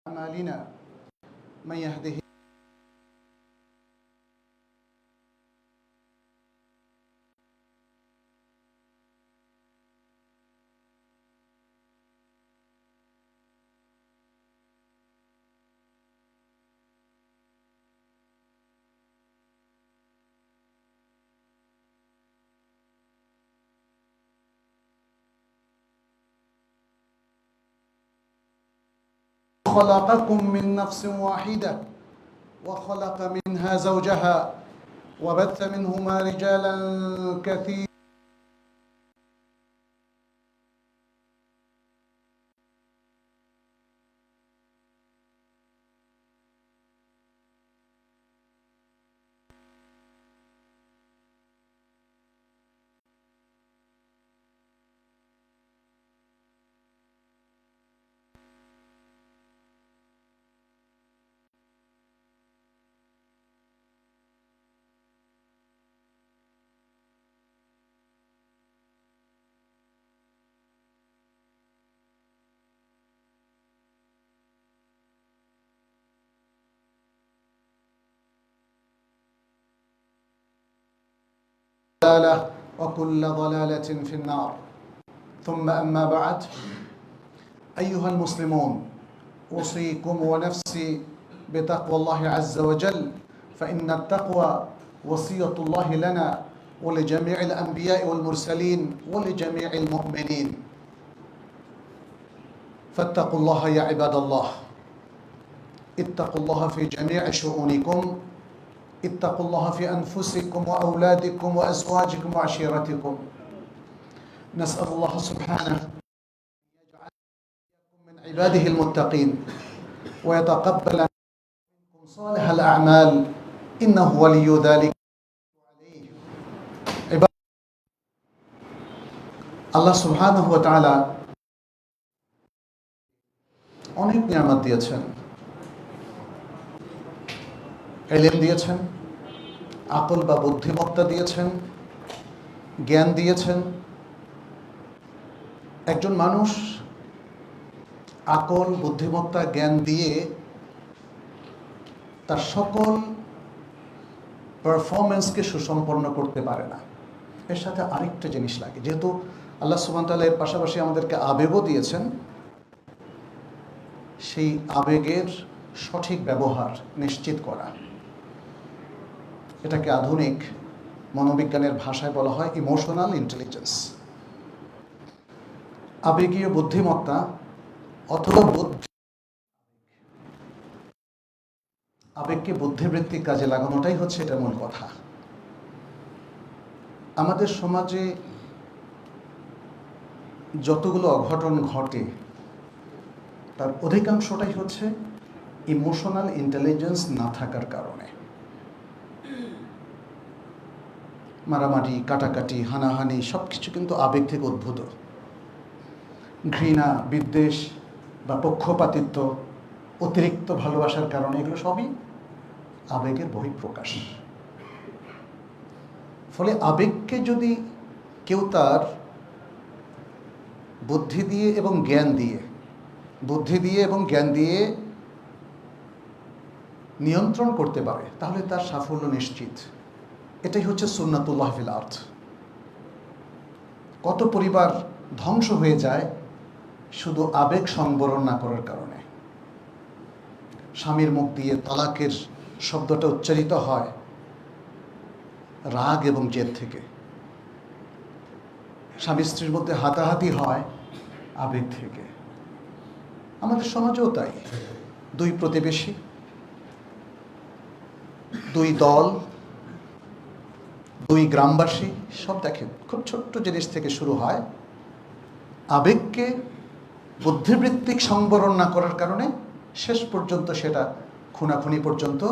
أعمالنا من يهده خلقكم من نفس واحدة وخلق منها زوجها وبث منهما رجالا كثيرا ضلالة وكل ضلالة في النار. ثم أما بعد، أيها المسلمون، أوصيكم ونفسي بتقوى الله عز وجل، فإن التقوى وصية الله لنا ولجميع الأنبياء والمرسلين ولجميع المؤمنين. فاتقوا الله يا عباد الله، اتقوا الله في جميع شؤونكم، اتقوا الله في أنفسكم وأولادكم وأزواجكم وعشيرتكم. نسأل الله سبحانه أن يجعلكم من عباده المتقين ويتقبل منكم صالح الأعمال، إنه ولي ذلك عليه. আল্লাহ সুবহানাহু ওয়া তাআলা অনেক নিয়ামত দিয়েছেন, ইলম দিয়েছেন, আকল বা বুদ্ধিমত্তা দিয়েছেন, জ্ঞান দিয়েছেন। একজন মানুষ আকল, বুদ্ধিমত্তা, জ্ঞান দিয়ে তার সকল পারফরমেন্সকে সুসম্পন্ন করতে পারে না। এর সাথে আরেকটা জিনিস লাগে, যেহেতু আল্লাহ সুবহানাহু ওয়া তাআলা এর পাশাপাশি আমাদেরকে আবেগও দিয়েছেন, সেই আবেগের সঠিক ব্যবহার নিশ্চিত করা। এটাকে আধুনিক মনোবিজ্ঞানের ভাষায় বলা হয় ইমোশনাল ইন্টেলিজেন্স। আবেগীয় বুদ্ধিমত্তা অথবা আবেগকে বুদ্ধিবৃত্তিক কাজে লাগানোটাই হচ্ছে এটা মূল কথা। আমাদের সমাজে যতগুলো অঘটন ঘটে তার অধিকাংশটাই হচ্ছে ইমোশনাল ইন্টেলিজেন্স না থাকার কারণে। মারামারি, কাটাকাটি, হানাহানি সব কিছু কিন্তু আবেগ থেকে উদ্ভূত। ঘৃণা, বিদ্বেষ বা পক্ষপাতিত্ব, অতিরিক্ত ভালোবাসার কারণে এগুলো সবই আবেগের বহিঃপ্রকাশ। ফলে আবেগকে যদি কেউ তার বুদ্ধি দিয়ে এবং জ্ঞান দিয়ে নিয়ন্ত্রণ করতে পারে, তাহলে তার সাফল্য নিশ্চিত। এটাই হচ্ছে সুন্নাতুল্লাহ ফিল আরদ। কত পরিবার ধ্বংস হয়ে যায় শুধু আবেগ সংবরণ না করার কারণে। স্বামীর মুখ দিয়ে তালাকের শব্দটা উচ্চারিত হয় রাগ এবং জেদ থেকে। স্বামী স্ত্রীর মধ্যে হাতাহাতি হয় আবেগ থেকে। আমাদের সমাজেও তাই। দুই প্রতিবেশী, দুই দল, দুই গ্রামবাসী, সব দেখেন খুব ছোট্ট জিনিস থেকে শুরু হয়। আবেগকে বুদ্ধিবৃত্তিক সংবরণ না করার কারণে শেষ পর্যন্ত সেটা খুনাখুনি পর্যন্ত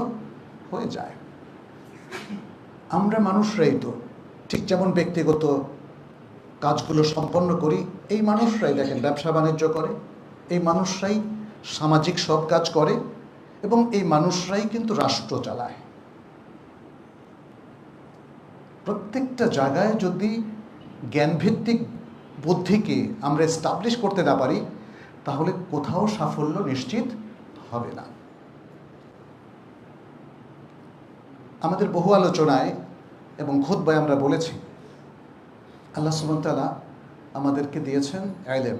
হয়ে যায়। আমরা মানুষরাই তো ঠিক যেমন ব্যক্তিগত কাজগুলো সম্পন্ন করি, এই মানুষরাই দেখেন ব্যবসা বাণিজ্য করে, এই মানুষরাই সামাজিক সব কাজ করে এবং এই মানুষরাই কিন্তু রাষ্ট্র চালায়। প্রত্যেকটা জায়গায় যদি জ্ঞানভিত্তিক বুদ্ধিকে আমরা এস্টাবলিশ করতে না পারি, তাহলে কোথাও সাফল্য নিশ্চিত হবে না। আমাদের বহু আলোচনায় এবং খুতবায় আমরা বলেছি, আল্লাহ সুবহানাহু ওয়া তাআলা আমাদেরকে দিয়েছেন ইলম,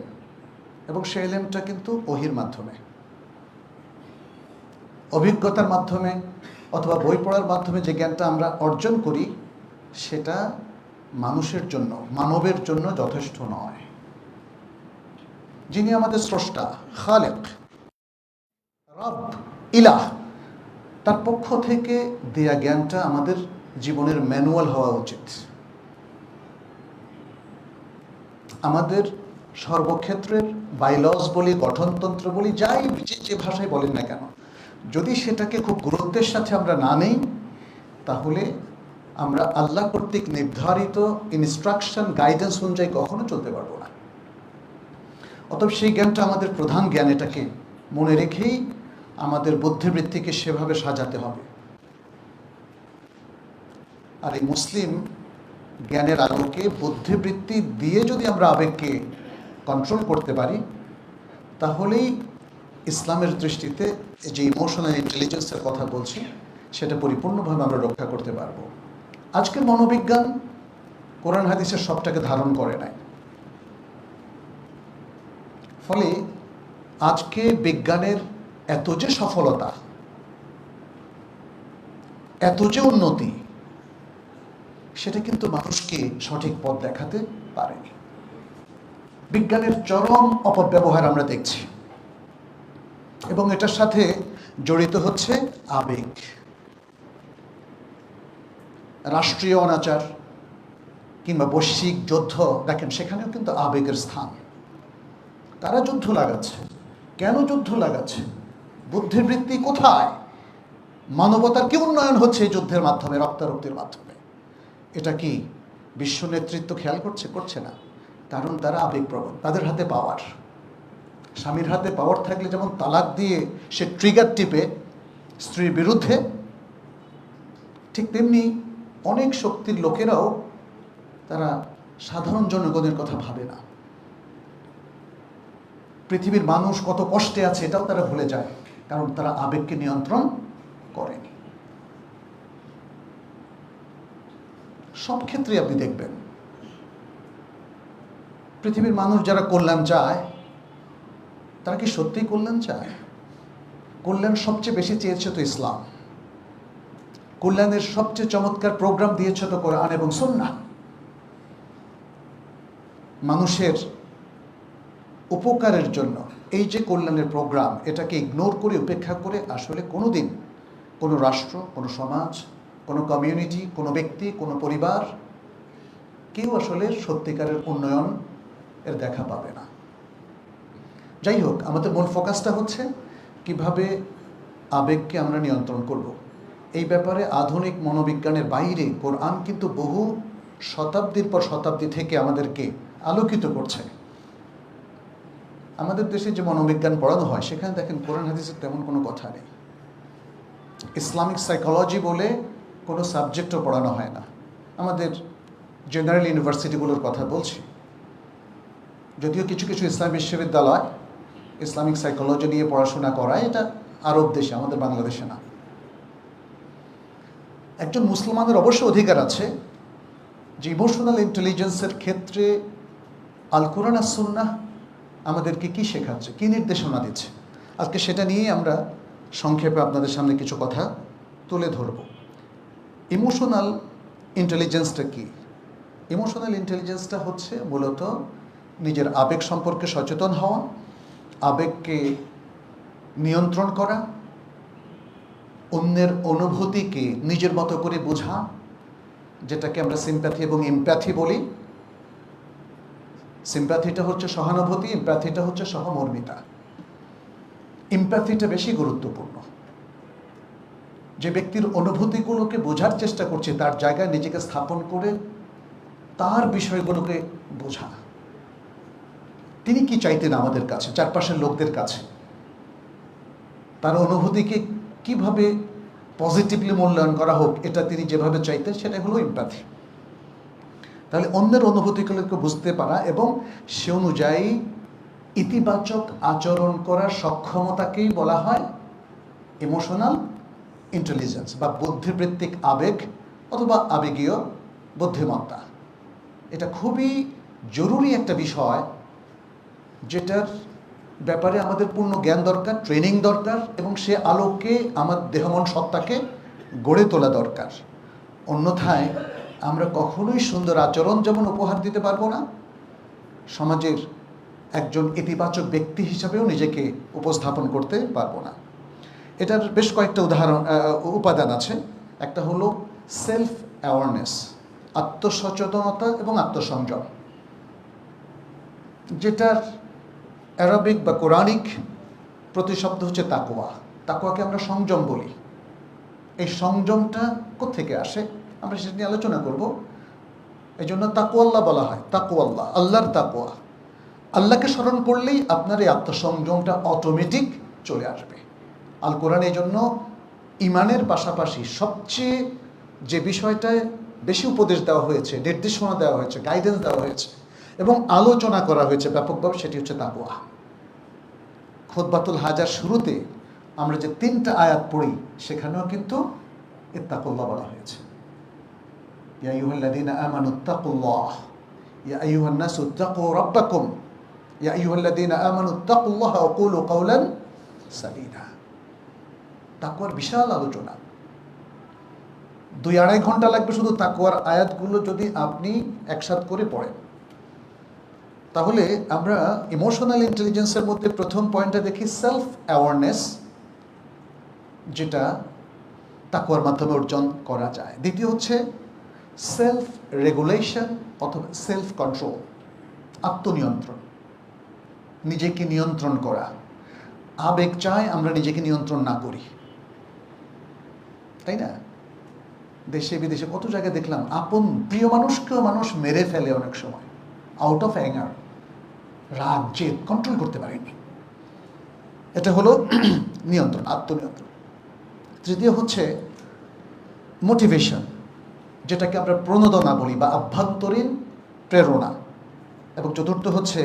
এবং সেই ইলমটা কিন্তু ওহীর মাধ্যমে, অভিজ্ঞতার মাধ্যমে অথবা বই পড়ার মাধ্যমে যে জ্ঞানটা আমরা অর্জন করি সেটা মানুষের জন্য, মানবের জন্য যথেষ্ট নয়। যিনি আমাদের স্রষ্টা, খালেক, রব, ইলাহ, তার পক্ষ থেকে দেয়া জ্ঞানটা আমাদের জীবনের ম্যানুয়াল হওয়া উচিত। আমাদের সর্বক্ষেত্রের বাইলজ বলি, গঠনতন্ত্র বলি, যাই যে ভাষায় বলেন না কেন, যদি সেটাকে খুব গুরুত্বের সাথে আমরা না নেই, তাহলে আমরা আল্লাহ কর্তৃক নির্ধারিত ইনস্ট্রাকশন, গাইডেন্স অনুযায়ী কখনো চলতে পারবো না। অতএব সেই জ্ঞানটা আমাদের প্রধান জ্ঞান, এটাকে মনে রেখেই আমাদের বুদ্ধিবৃত্তিকে সেভাবে সাজাতে হবে। আর এই মুসলিম জ্ঞানের আলোকে বুদ্ধিবৃত্তি দিয়ে যদি আমরা আবেগকে কন্ট্রোল করতে পারি, তাহলেই ইসলামের দৃষ্টিতে যে ইমোশনাল ইন্টেলিজেন্সের কথা বলছি সেটা পরিপূর্ণভাবে আমরা রক্ষা করতে পারবো। আজকের মনোবিজ্ঞান কোরআন হাদিসের সবটাকে ধারণ করে নাই, ফলে আজকে বিজ্ঞানের এত যে সফলতা, এত যে উন্নতি, সেটা কিন্তু মানুষকে সঠিক পথ দেখাতে পারেনি। বিজ্ঞানের চরম অপব্যবহার আমরা দেখছি, এবং এটার সাথে জড়িত হচ্ছে আবেগ। রাষ্ট্রীয় অনাচার কিংবা বৈশ্বিক যুদ্ধ দেখেন, সেখানেও কিন্তু আবেগের স্থান। তারা যুদ্ধ লাগাচ্ছে, কেন যুদ্ধ লাগাচ্ছে? বুদ্ধিবৃত্তি কোথায়? মানবতার কি উন্নয়ন হচ্ছে এই যুদ্ধের মাধ্যমে, রক্তারক্তির মাধ্যমে? এটা কি বিশ্ব নেতৃত্ব খেয়াল করছে? করছে না। কারণ তারা আবেগপ্রবণ, তাদের হাতে পাওয়ার। স্বামীর হাতে পাওয়ার থাকলে যেমন তালাক দিয়ে সে ট্রিগার টিপে স্ত্রীর বিরুদ্ধে, ঠিক তেমনি অনেক শক্তির লোকেরাও তারা সাধারণ জনগণের কথা ভাবে না। পৃথিবীর মানুষ কত কষ্টে আছে এটাও তারা ভুলে যায়, কারণ তারা আবেগকে নিয়ন্ত্রণ করেনি। সব ক্ষেত্রে আপনি দেখবেন পৃথিবীর মানুষ যারা কল্যাণ চায়, তারা কি সত্যিই কল্যাণ চায়? কল্যাণ সবচেয়ে বেশি চেয়েছে তো ইসলাম। কল্যাণের সবচেয়ে চমৎকার প্রোগ্রাম দিয়েছে তো কোরআন এবং সুন্নাহ। মানুষের উপকারের জন্য এই যে কল্যাণের প্রোগ্রাম, এটাকে ইগনোর করে, উপেক্ষা করে আসলে কোনোদিন কোনো রাষ্ট্র, কোনো সমাজ, কোনো কমিউনিটি, কোনো ব্যক্তি, কোনো পরিবার কেউ আসলে সত্যিকারের উন্নয়ন এর দেখা পাবে না। যাই হোক, আমাদের মূল ফোকাসটা হচ্ছে কিভাবে আবেগকে আমরা নিয়ন্ত্রণ করব। এই ব্যাপারে আধুনিক মনোবিজ্ঞানের বাইরে কোরআন কিন্তু বহু শতাব্দীর পর শতাব্দী থেকে আমাদেরকে আলোকিত করছে। আমাদের দেশে যে মনোবিজ্ঞান পড়ানো হয়, সেখানে দেখেন কোরআন হাদিসের তেমন কোনো কথা নেই। ইসলামিক সাইকোলজি বলে কোনো সাবজেক্টও পড়ানো হয় না। আমাদের জেনারেল ইউনিভার্সিটিগুলোর কথা বলছি, যদিও কিছু কিছু ইসলামী বিশ্ববিদ্যালয় ইসলামিক সাইকোলজি নিয়ে পড়াশোনা করায়, এটা আরব দেশে, আমাদের বাংলাদেশে না। একজন মুসলমানের অবশ্য অধিকার আছে যে ইমোশনাল ইন্টেলিজেন্সের ক্ষেত্রে আল কোরআন আর সুন্নাহ আমাদেরকে কি শেখাচ্ছে, কি নির্দেশনা দিচ্ছে। আজকে সেটা নিয়েই আমরা সংক্ষেপে আপনাদের সামনে কিছু কথা তুলে ধরব। ইমোশনাল ইন্টেলিজেন্সটা কি? ইমোশনাল ইন্টেলিজেন্সটা হচ্ছে মূলত নিজের আবেগ সম্পর্কে সচেতন হওয়া, আবেগকে নিয়ন্ত্রণ করা, অন্যের অনুভূতিকে নিজের মতো করে বোঝা, যেটাকে আমরা সিম্প্যাথি এবং এমপ্যাথি বলি। সিম্প্যাথিটা হচ্ছে সহানুভূতি, এমপ্যাথিটা হচ্ছে সহমর্মিতা। এমপ্যাথিটা বেশি গুরুত্বপূর্ণ। যে ব্যক্তির অনুভূতিগুলোকে বোঝার চেষ্টা করছে, তার জায়গায় নিজেকে স্থাপন করে তার বিষয়গুলোকে বোঝা। তিনি কি চাইতেন আমাদের কাছে, চারপাশের লোকদের কাছে, তার অনুভূতিকে কিভাবে পজিটিভলি মূল্যায়ন করা হোক, এটা তিনি যেভাবে চাইতেন, সেটা হলো এমপ্যাথি। তাহলে অন্যের অনুভূতিগুলোকে বুঝতে পারা এবং সে অনুযায়ী ইতিবাচক আচরণ করার সক্ষমতাকেই বলা হয় ইমোশনাল ইন্টেলিজেন্স বা বুদ্ধিবৃত্তিক আবেগ অথবা আবেগীয় বুদ্ধিমত্তা। এটা খুবই জরুরি একটা বিষয়, যেটার ব্যাপারে আমাদের পূর্ণ জ্ঞান দরকার, ট্রেনিং দরকার, এবং সে আলোকে আমার দেহমন সত্তাকে গড়ে তোলা দরকার। অন্যথায় আমরা কখনোই সুন্দর আচরণ যেমন উপহার দিতে পারবো না, সমাজের একজন ইতিবাচক ব্যক্তি হিসাবেও নিজেকে উপস্থাপন করতে পারবো না। এটার বেশ কয়েকটা উপাদান আছে। একটা হলো সেলফ অ্যাওয়ারনেস, আত্মসচেতনতা এবং আত্মসংযম, যেটার অ্যারাবিক বা কোরআনিক প্রতিশব্দ হচ্ছে তাকওয়া। তাকওয়াকে আমরা সংযম বলি। এই সংযমটা কোত্থেকে আসে আমরা সেটা নিয়ে আলোচনা করব। এই জন্য তাকওয়াল্লাহ বলা হয়, তাকওয়াল্লাহ, আল্লাহর তাকওয়া। আল্লাহকে স্মরণ করলেই আপনার এই আত্মসংযমটা অটোমেটিক চলে আসবে। আল কোরআন এই জন্য ইমানের পাশাপাশি সবচেয়ে যে বিষয়টায় বেশি উপদেশ দেওয়া হয়েছে, নির্দেশনা দেওয়া হয়েছে, গাইডেন্স দেওয়া হয়েছে এবং আলোচনা করা হয়েছে ব্যাপকভাবে, সেটি হচ্ছে তাকওয়া। খুতবাতুল হাজার শুরুতে আমরা যে 3টা আয়াত পড়ি সেখানেও কিন্তু ইত্তাকুল্লাহ বলা হয়েছে। ইয়া আইয়ুহাল্লাযীনা আমানুত্তাকুল্লাহ, ইয়া আইয়ুহান নাসু ইত্তাকু রাব্বাকুম, ইয়া আইয়ুহাল্লাযীনা আমানুত্তাকুল্লাহ ওয়া কুলু কাওলান সাদীদা। তাকওয়ার বিশাল আলোচনা, 2-2.5 ঘন্টা লাগবে শুধু তাকওয়ার আয়াতগুলো যদি আপনি একসাথে করে পড়েন। তাহলে আমরা ইমোশনাল ইন্টেলিজেন্সের মধ্যে প্রথম পয়েন্টটা দেখি সেলফ অ্যাওয়ারনেস, যেটা তাকওয়ার মাধ্যমে অর্জন করা যায়। দ্বিতীয় হচ্ছে সেলফ রেগুলেশন অথবা সেলফ কন্ট্রোল, আত্মনিয়ন্ত্রণ, নিজেকে নিয়ন্ত্রণ করা। আবেগ চায় আমরা নিজেকে নিয়ন্ত্রণ না করি, তাই না? দেশে বিদেশে কত জায়গায় দেখলাম আপন প্রিয় মানুষকেও মানুষ মেরে ফেলে অনেক সময়, আউট অফ অ্যাঙ্গার, রাগ, জেদ কন্ট্রোল করতে পারেনি। এটা হলো নিয়ন্ত্রণ, আত্মনিয়ন্ত্রণ। তৃতীয় হচ্ছে মোটিভেশন, যেটাকে আমরা প্রণোদনা বলি বা আভ্যন্তরীণ প্রেরণা। এবং চতুর্থ হচ্ছে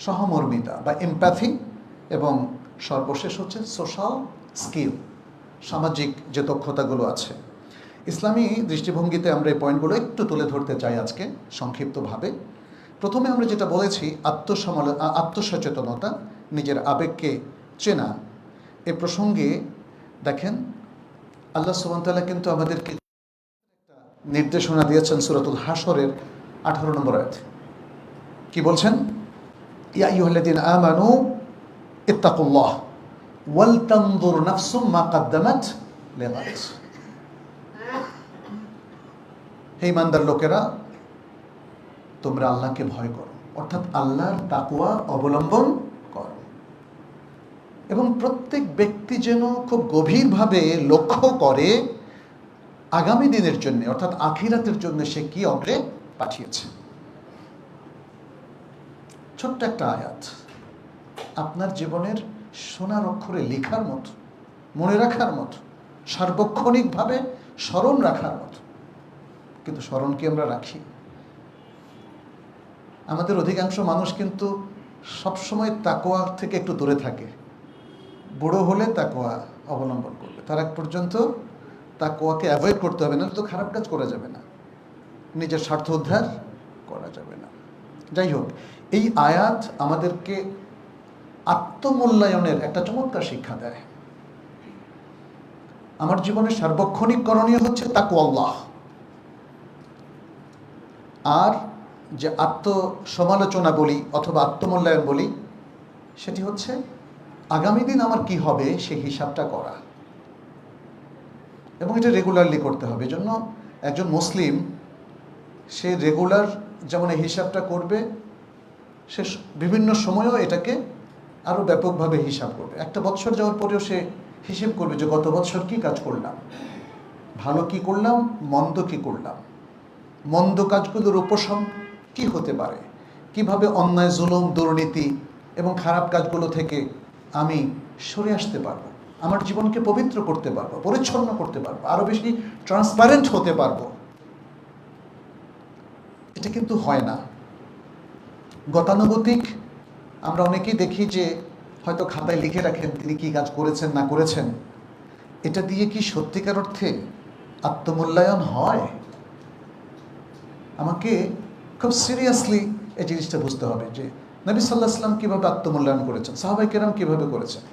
সহমর্মিতা বা এমপ্যাথি। এবং সর্বশেষ হচ্ছে সোশ্যাল স্কিল, সামাজিক যে দক্ষতাগুলো আছে। ইসলামী দৃষ্টিভঙ্গিতে আমরা এই পয়েন্টগুলো একটু তুলে ধরতে চাই আজকে সংক্ষিপ্তভাবে। প্রথমে আমরা যেটা বলেছি আত্মসচেতনতা, নিজের আবেগকে চেনা। এ প্রসঙ্গে দেখেন আল্লাহ সুবহানাহু ওয়া তাআলা কিন্তু আমাদেরকে নির্দেশনা দিয়েছেন সূরাতুল হাশরের 18 নম্বর আয়াতে। কি বলছেন? ইয়া আইয়ুহাল্লাযীনা আমানু ইত্তাকুল্লাহ ওয়াল তানজুর নাফসুম মা কদ্দামাত লিগাদ। হে ঈমানদার লোকেরা, তোমরা আল্লাহকে ভয় করো, অর্থাৎ আল্লাহর তাকওয়া অবলম্বন করো। এবং প্রত্যেক ব্যক্তি যেন খুব গভীরভাবে লক্ষ্য করে আগামী দিনের জন্য, অর্থাৎ আখিরাতের জন্য সে কি অগ্রে পাঠিয়েছে। ছোট্ট একটা আয়াত, আপনার জীবনের সোনার অক্ষরে লেখার মতো, মনে রাখার মতো, সার্বক্ষণিকভাবে স্মরণ রাখার মতো। কিন্তু স্মরণ কি আমরা রাখি? আমাদের অধিকাংশ মানুষ কিন্তু সবসময় তাকওয়া থেকে একটু দূরে থাকে। বুড়ো হলে তাকওয়া অবলম্বন করবে, তার আগ পর্যন্ত তাকওয়াকে অ্যাভয়েড করতে হবে, না তো খারাপ কাজ করা যাবে না, নিজের স্বার্থ উদ্ধার করা যাবে না। যাই হোক, এই আয়াত আমাদেরকে আত্মমূল্যায়নের একটা চমৎকার শিক্ষা দেয়। আমার জীবনের সার্বক্ষণিক করণীয় হচ্ছে তাকওয়াল্লাহ। আর যে আত্মসমালোচনা বলি অথবা আত্মমূল্যায়ন বলি, সেটি হচ্ছে আগামী দিন আমার কি হবে সেই হিসাবটা করা, এবং এটা রেগুলারলি করতে হবে। এজন্য একজন মুসলিম সে রেগুলার যেমন এই হিসাবটা করবে, সে বিভিন্ন সময়েও এটাকে আরও ব্যাপকভাবে হিসাব করবে। একটা বছর যাওয়ার পরেও সে হিসেব করবে যে গত বছর কী কাজ করলাম, ভালো কি করলাম, মন্দ কি করলাম, মন্দ কাজগুলোর উপশম কি হতে পারে, কিভাবে অন্যায়, জুলুম, দুর্নীতি এবং খারাপ কাজগুলো থেকে আমি সরে আসতে পারবো, আমার জীবনকে পবিত্র করতে পারবো, পরিচ্ছন্ন করতে পারবো, আরও বেশি ট্রান্সপারেন্ট হতে পারবো। এটা কিন্তু হয় না। গতানুগতিক আমরা অনেকেই দেখি যে হয়তো খাতায় লিখে রাখেন তিনি কী কাজ করেছেন না করেছেন, এটা দিয়ে কি সত্যিকার অর্থে আত্মমূল্যায়ন হয়? আমাকে খুব সিরিয়াসলি এই জিনিসটা বুঝতে হবে যে নবী সাল্লাল্লাহু আলাইহি ওয়াসাল্লাম কীভাবে আত্মমূল্যায়ন করেছেন, সাহাবায়ে কেরাম কীভাবে করেছেন।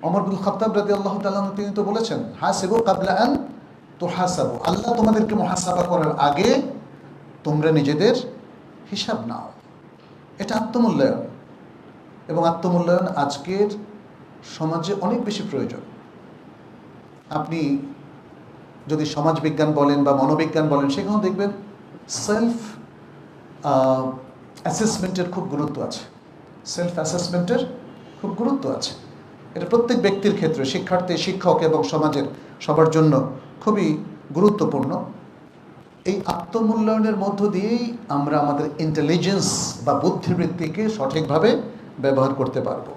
ওমর ইবনুল খাত্তাব রাদিয়াল্লাহু তাআলা আনহু তিনি তো বলেছেন, হাসিবু কাবলা আন তুহাসাবু, আল্লাহ তোমাদেরকে মুহাসাবা করার আগে তোমরা নিজেদের হিসাব নাও। এটা আত্মমূল্যায়ন, এবং আত্মমূল্যায়ন আজকের সমাজে অনেক বেশি প্রয়োজন। আপনি যদি সমাজবিজ্ঞান বলেন বা মনোবিজ্ঞান বলেন, সেখানেও দেখবেন সেলফ অ্যাসেসমেন্টের খুব গুরুত্ব আছে। সেলফ অ্যাসেসমেন্টের খুব গুরুত্ব আছে। এটা প্রত্যেক ব্যক্তির ক্ষেত্রে, শিক্ষার্থী, শিক্ষক এবং সমাজের সবার জন্য খুবই গুরুত্বপূর্ণ। এই আত্মমূল্যায়নের মধ্য দিয়েই আমরা আমাদের ইন্টেলিজেন্স বা বুদ্ধিবৃত্তিকে সঠিকভাবে ব্যবহার করতে পারবো।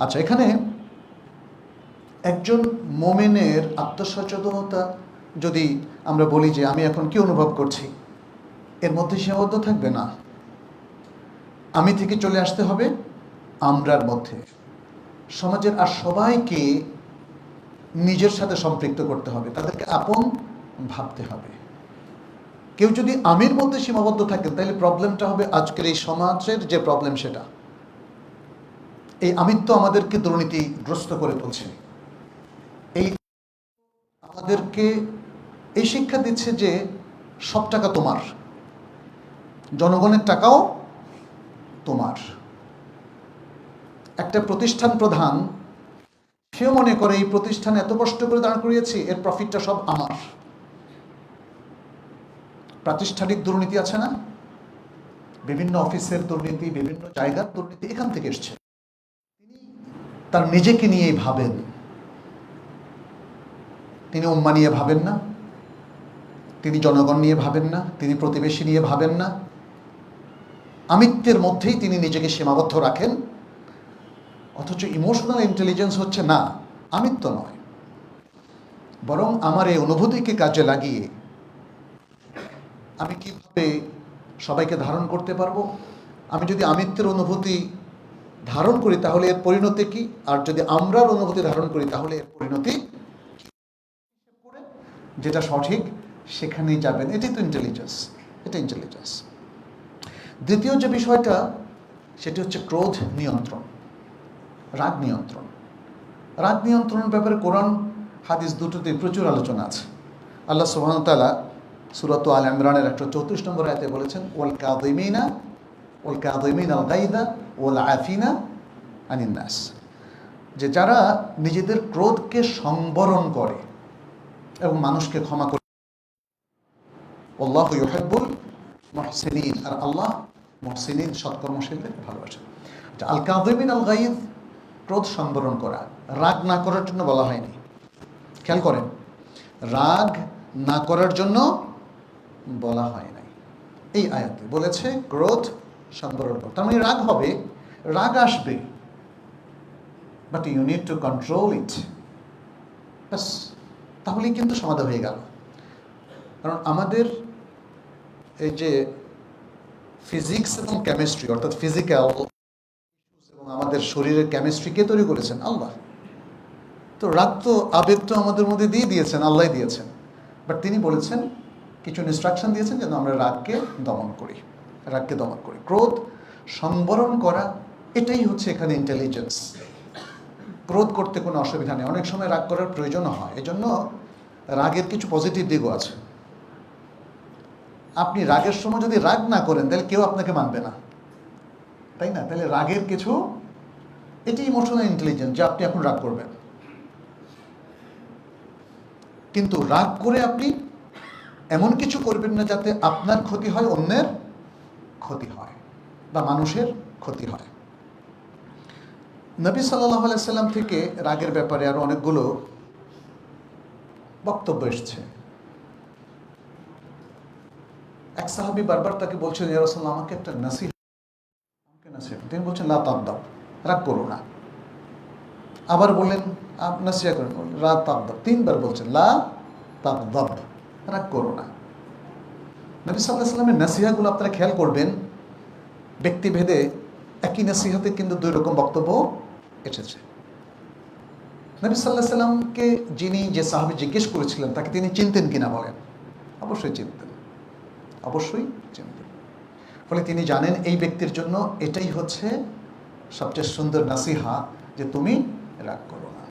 আচ্ছা, এখানে একজন মোমেনের আত্মসচেতনতা যদি আমরা বলি যে আমি এখন কি অনুভব করছি, এর মধ্যে সীমাবদ্ধ থাকবে না। আমি থেকে চলে আসতে হবে আমরার মধ্যে। সমাজের আর সবাইকে নিজের সাথে সম্পৃক্ত করতে হবে, তাদেরকে আপন ভাবতে হবে। কেউ যদি আমির মধ্যে সীমাবদ্ধ থাকেন, তাহলে প্রবলেমটা হবে আজকের এই সমাজের যে প্রবলেম, সেটা এই আমিত্ব আমাদেরকে দুর্নীতিগ্রস্ত করে তুলছে। এই আমাদেরকে এই শিক্ষা দিচ্ছে যে সব টাকা তোমার, জনগণের টাকাও তোমার। একটা প্রতিষ্ঠান প্রধান, সেও মনে করে এই প্রতিষ্ঠান এত কষ্ট করে দাঁড় করিয়েছি, এর প্রফিটটা সব আমার। প্রাতিষ্ঠানিক দুর্নীতি আছে না, বিভিন্ন অফিসের দুর্নীতি, বিভিন্ন জায়গার দুর্নীতি এখান থেকে এসছে। তিনি তার নিজেকে নিয়েই ভাবেন, তিনি উম্মা নিয়ে ভাবেন না, তিনি জনগণ নিয়ে ভাবেন না, তিনি প্রতিবেশী নিয়ে ভাবেন না। আমিত্বের মধ্যেই তিনি নিজেকে সীমাবদ্ধ রাখেন। অথচ ইমোশনাল ইন্টেলিজেন্স হচ্ছে না, আমিত্ব নয়, বরং আমার এই অনুভূতিকে কাজে লাগিয়ে আমি কিভাবে সবাইকে ধারণ করতে পারবো। আমি যদি আমিত্বের অনুভূতি ধারণ করি তাহলে এর পরিণতি কি, আর যদি আমরার অনুভূতি ধারণ করি তাহলে এর পরিণতি যেটা সঠিক সেখানেই যাবেন। এটাই তো ইন্টেলিজেন্স, এটা ইন্টেলিজেন্স। দ্বিতীয় যে বিষয়টা, সেটি হচ্ছে ক্রোধ নিয়ন্ত্রণ, রাগ নিয়ন্ত্রণ। রাগ নিয়ন্ত্রণের ব্যাপারে কোরআন হাদিস দুটোতে প্রচুর আলোচনা আছে। আল্লাহ সুবহানাহু ওয়া তাআলা সূরা আল ইমরানের 134 নম্বর আয়াতে বলেছেন, ওয়াল কাযিমিনা আল গায়যা ওয়াল আফিনা আনিন নাস, যে যারা নিজেদের ক্রোধকে সংবরণ করে এবং মানুষকে ক্ষমা করে। আল্লাহু ইউহিব্বুল মুহসিনিন, আর আল্লাহ মুহসিনিন সৎকর্মশীলদের ভালোবাসেন। আল কাযিমিন আল গায়য, ক্রোধ সংবরণ করা, রাগ না করার জন্য বলা হয়নি। খেয়াল করেন, রাগ না করার জন্য বলা হয় নাই, এই আয়াতে বলেছে ক্রোধ সংবরণ করা। তার মানে রাগ হবে, রাগ আসবে, but you need to control it. ব্যাস, তাহলেই কিন্তু সমাধান হয়ে গেল। কারণ আমাদের এই যে ফিজিক্স এবং কেমিস্ট্রি, অর্থাৎ ফিজিক্যাল এবং আমাদের শরীরের কেমিস্ট্রি কে তৈরি করেছেন? আল্লাহ। তো রাগ তো, আবেগ তো আমাদের মধ্যে দিয়ে দিয়েছেন, আল্লাহ দিয়েছেন, বাট তিনি বলেছেন, কিছু ইনস্ট্রাকশন দিয়েছেন যেন আমরা রাগকে দমন করি, রাগকে দমন করি। ক্রোধ সংবরণ করা, এটাই হচ্ছে এখানে ইন্টেলিজেন্স। ক্রোধ করতে কোনো অসুবিধা নেই, অনেক সময় রাগ করার প্রয়োজনও হয়। এজন্য রাগের কিছু পজিটিভ দিকও আছে। আপনি রাগের সময় যদি রাগ না করেন, তাহলে কেউ আপনাকে মানবে না, তাই না? তাহলে রাগের কিছু, এটি ইমোশনাল ইন্টেলিজেন্স যে আপনি এখন রাগ করবেন, কিন্তু রাগ করে আপনি এমন কিছু করবেন না যাতে আপনার ক্ষতি হয়, অন্যের ক্ষতি হয়, বা মানুষের ক্ষতি হয়। নবী সাল্লাল্লাহু আলাইহি সাল্লাম থেকে রাগের ব্যাপারে আরো অনেকগুলো বক্তব্য এসছে। এক সাহাবী বারবার তাকে বলছেন, ইয়া রাসূলুল্লাহ, আমাকে একটা নসিহত। তিনি বলছেন, লা তাগদাব, রাগ করো না। আবার বললেন, নসিহত করেন, লা তাগদাব, 3 বার বলছেন, লা তাগদাব, রাগ করো না। নবী সাল্লাল্লাহু আলাইহি সাল্লামের নসিহতগুলো আপনারা খেয়াল করবেন, ব্যক্তিভেদে একই নসিহতে কিন্তু 2 রকম বক্তব্য এসেছে। নবী সাল্লাল্লাহু আলাইহি সাল্লামকে যিনি যে সাহাবী জিজ্ঞেস করেছিলেন তাকে তিনি চিনতেন কিনা বলেন? অবশ্যই চিনতেন, অবশ্যই চিনতেন। ফলে তিনি জানেন এই ব্যক্তির জন্য এটাই হচ্ছে সবচেয়ে সুন্দর নাসিহা যে তুমি রাগ করো না।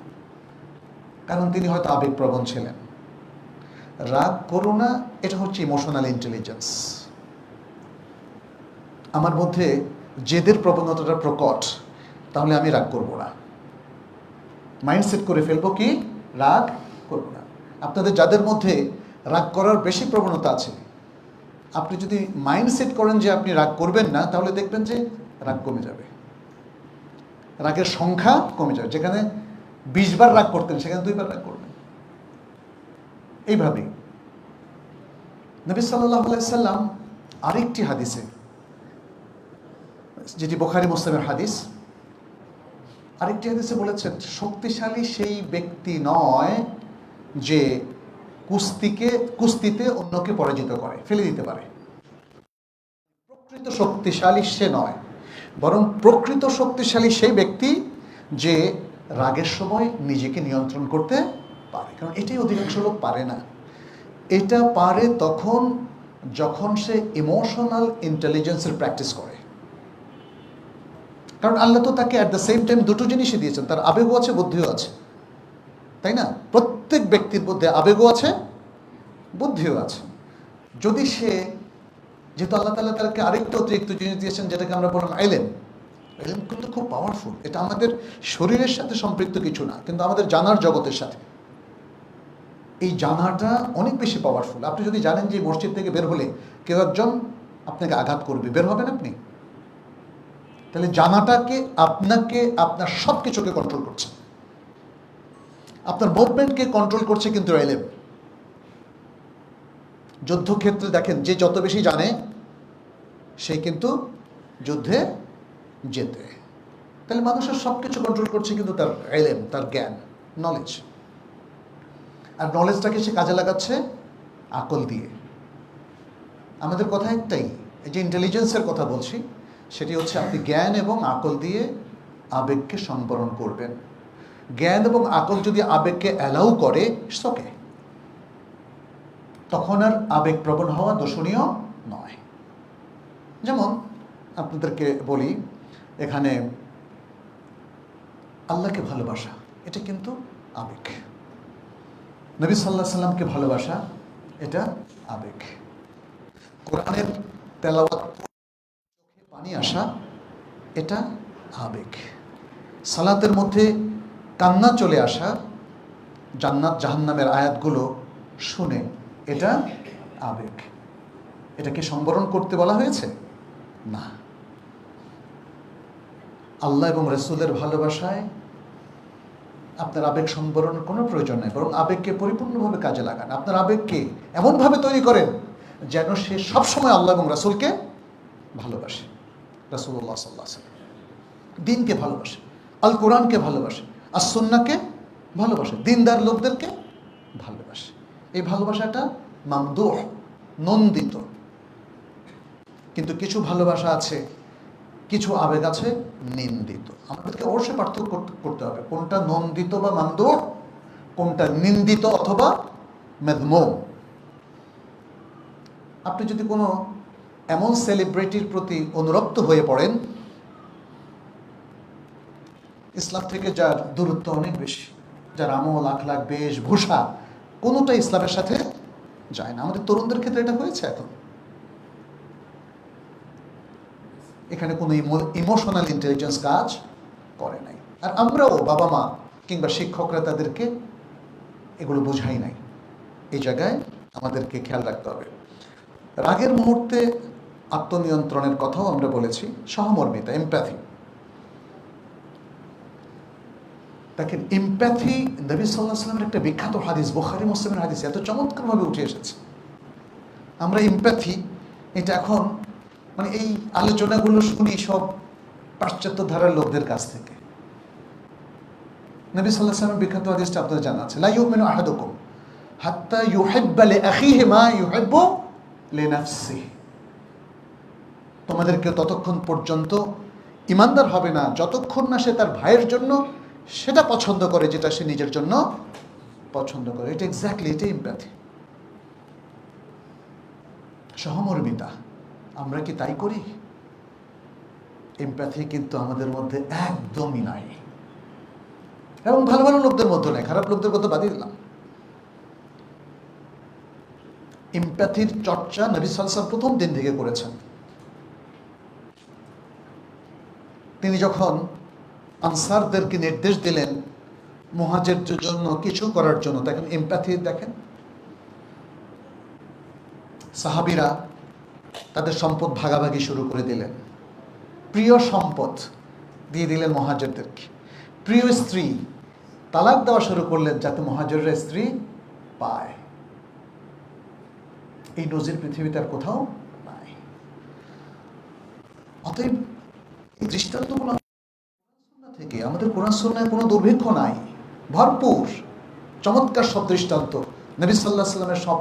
কারণ তিনি হয়তো আবেগপ্রবণ ছিলেন। রাগ করো না, এটা হচ্ছে ইমোশনাল ইন্টেলিজেন্স। আমার মধ্যে জেদের প্রবণতাটা প্রকট, তাহলে আমি রাগ করব না। মাইন্ডসেট করে ফেলবো কি রাগ করব না। আপনাদের যাদের মধ্যে রাগ করার বেশি প্রবণতা আছে, আপনি যদি মাইন্ডসেট করেন যে আপনি রাগ করবেন না, তাহলে দেখবেন যে রাগ কমে যাবে, রাগের সংখ্যা কমে যাবে। যেখানে 20 বার রাগ করতেন সেখানে 2 বার রাগ করবেন। এইভাবেই নবী সাল্লাল্লাহু আলাইহি সাল্লাম আরেকটি হাদিসে, যেটি বুখারী মুসলিমের হাদিস, আরেকটি হাদিসে বলেছেন শক্তিশালী সেই ব্যক্তি নয় যে কুস্তিতে অন্যকে পরাজিত করে, ফেলে দিতে পারে। প্রকৃত শক্তিশালী সে নয়, বরং প্রকৃত শক্তিশালী সেই ব্যক্তি যে রাগের সময় নিজেকে নিয়ন্ত্রণ করতে পারে। কারণ এটাই অধিকাংশ লোক পারে না। এটা পারে তখন যখন সে ইমোশনাল ইন্টেলিজেন্সের প্র্যাকটিস করে। কারণ আল্লাহ তো তাকে অ্যাট দ্য সেম টাইম দুটো জিনিসই দিয়েছেন, তার আবেগও আছে, বুদ্ধিও আছে, তাই না? প্রত্যেক ব্যক্তির মধ্যে আবেগও আছে, বুদ্ধিও আছে। যদি সে, যেহেতু আল্লাহ তাআলা তাকে আরেকটা অতিরিক্ত জিনিস দিয়েছেন যেটাকে আমরা বললাম ইলম, ইলম কিন্তু খুব পাওয়ারফুল। এটা আমাদের শরীরের সাথে সম্পৃক্ত কিছু না, কিন্তু আমাদের জানার জগতের সাথে। এই জানাটা অনেক বেশি পাওয়ারফুল। আপনি যদি জানেন যে মসজিদ থেকে বের হলে কেউ একজন আপনাকে আঘাত করবে, বের হবেন আপনি? তাহলে জানাটাকে আপনাকে আপনার সব কিছুকে কন্ট্রোল করছে, আপনার মুভমেন্টকে কন্ট্রোল করছে কিন্তু ইলম। যুদ্ধক্ষেত্রে দেখেন যে যত বেশি জানে সে কিন্তু যুদ্ধে জেতে। তাহলে মানুষের সব কিছু কন্ট্রোল করছে কিন্তু তার ইলম, তার জ্ঞান, নলেজ। আর নলেজটাকে সে কাজে লাগাচ্ছে আকল দিয়ে। আমাদের কথা একটাই, এই যে ইন্টেলিজেন্সের কথা বলছি, সেটি হচ্ছে আপনি জ্ঞান এবং আকল দিয়ে আবেগকে সংবরণ করবেন। জ্ঞান এবং আকল যদি আবেগকে অ্যালাউ করে, ওকে, তখন আর আবেগপ্রবণ হওয়া দোষণীয় নয়। যেমন আপনাদেরকে বলি, এখানে আল্লাহকে ভালোবাসা, এটা কিন্তু আবেগ। নবী সাল্লাল্লাহু আলাইহি সাল্লামকে ভালোবাসা, এটা আবেগ। কোরআনের তেলাওয়াত, চোখে পানি আসা, এটা আবেগ। সালাতের মধ্যে কান্না চলে আসা, জান্নাত জাহান্নামের আয়াতগুলো শুনে, এটা আবেগ। এটাকে সংবরণ করতে বলা হয়েছে না। আল্লাহ এবং রাসূলের ভালোবাসায় আপনার আবেগ সংবরণের কোনো প্রয়োজন নেই, বরং আবেগকে পরিপূর্ণভাবে কাজে লাগান। আপনার আবেগকে এমনভাবে তৈরি করেন যেন সে সবসময় আল্লাহ এবং রাসূলকে ভালোবাসে, রাসূলুল্লাহ সাল্লাল্লাহু আলাইহি ওয়াসাল্লাম, দ্বীনকে ভালোবাসে, আল কোরআনকে ভালোবাসে, আর সুন্নাহকে ভালোবাসে, দিনদার লোকদেরকে ভালোবাসে। এই ভালোবাসাটা মামদুহ, নন্দিত। কিন্তু কিছু ভালোবাসা আছে, কিছু আবেগ আছে নিন্দিত। আমাদেরকে অবশ্যই পার্থক্য করতে হবে কোনটা নন্দিত বা মামদুহ, কোনটা নিন্দিত অথবা মাযমুম। আপনি যদি কোনো এমন সেলিব্রিটির প্রতি অনুরক্ত হয়ে পড়েন, ইসলাম থেকে যার দূরত্ব অনেক বেশি, যার আমল, আখলাক, বেশভূষা কোনোটা ইসলামের সাথে যায় না। আমাদের তরুণদের ক্ষেত্রে এটা হয়েছে এখন। এখানে কোনো ইমোশনাল ইন্টেলিজেন্স কাজ করে নাই। আর আমরাও বাবা মা কিংবা শিক্ষকরা তাদেরকে এগুলো বোঝাই নাই। এই জায়গায় আমাদেরকে খেয়াল রাখতে হবে। রাগের মুহূর্তে আত্মনিয়ন্ত্রণের কথাও আমরা বলেছি, সহমর্মিতা, এমপ্যাথি। দেখেন, এমপ্যাথি নবী সাল্লাল্লাহু আলাইহি ওয়াসাল্লামের একটা বিখ্যাত হাদিস, বুখারী মুসলিমের হাদিস, এত চমৎকারভাবে উঠে এসেছে। আমরা এমপ্যাথি, এটা এখন মানে এই আলোচনাগুলো শুনি সব পাশ্চাত্য ধারার লোকদের কাছ থেকে। নবী সাল্লাল্লাহু আলাইহি ওয়াসাল্লামের বিখ্যাত হাদিসটা আপনাদের জানা আছে, লা ইউমিনু আহাদুকুম হাত্তা ইউহিব্বা লিআখিহি মা ইউহিব্বু লিনাফসিহি। তোমাদেরকে ততক্ষণ পর্যন্ত ইমানদার হবে না যতক্ষণ না সে তার ভাইয়ের জন্য সেটা পছন্দ করে যেটা সে নিজের জন্য পছন্দ করে। এটা এক্স্যাক্টলি, এটা এমপ্যাথি, সহমর্মিতা। আমরা কি তাই করি? এমপ্যাথি কিন্তু আমাদের মধ্যে একদমই নাই, এবং ভালো ভালো লোকদের মধ্যে নাই, খারাপ লোকদের কথা বাদই দিলাম। এমপ্যাথির চর্চা নবী সাল্লাল্লাহু আলাইহি ওয়াসাল্লাম প্রথম দিন থেকে করেছেন। তিনি যখন আনসারদেরকে নির্দেশ দিলেন মুহাজিরদের জন্য কিছু করার জন্য, দেখেন এমপ্যাথি, দেখেন সাহাবীরা তাদের সম্পদ ভাগাভাগি শুরু করে দিলেন, প্রিয় সম্পদ দিয়ে দিলেন মুহাজিরদেরকে, প্রিয় স্ত্রী তালাক দেওয়া শুরু করলেন যাতে মুহাজিররা স্ত্রী পায়। এই নজির পৃথিবীতে আর কোথাও নাই। অতএব এই দৃষ্টান্তগুলো থেকে আমাদের কোরআন সুন্নাহয় কোনো দুর্ভিক্ষ নাই, ভরপুর চমৎকার সব দৃষ্টান্ত নবী সাল্লাল্লাহু আলাইহি ওয়াসাল্লামের সব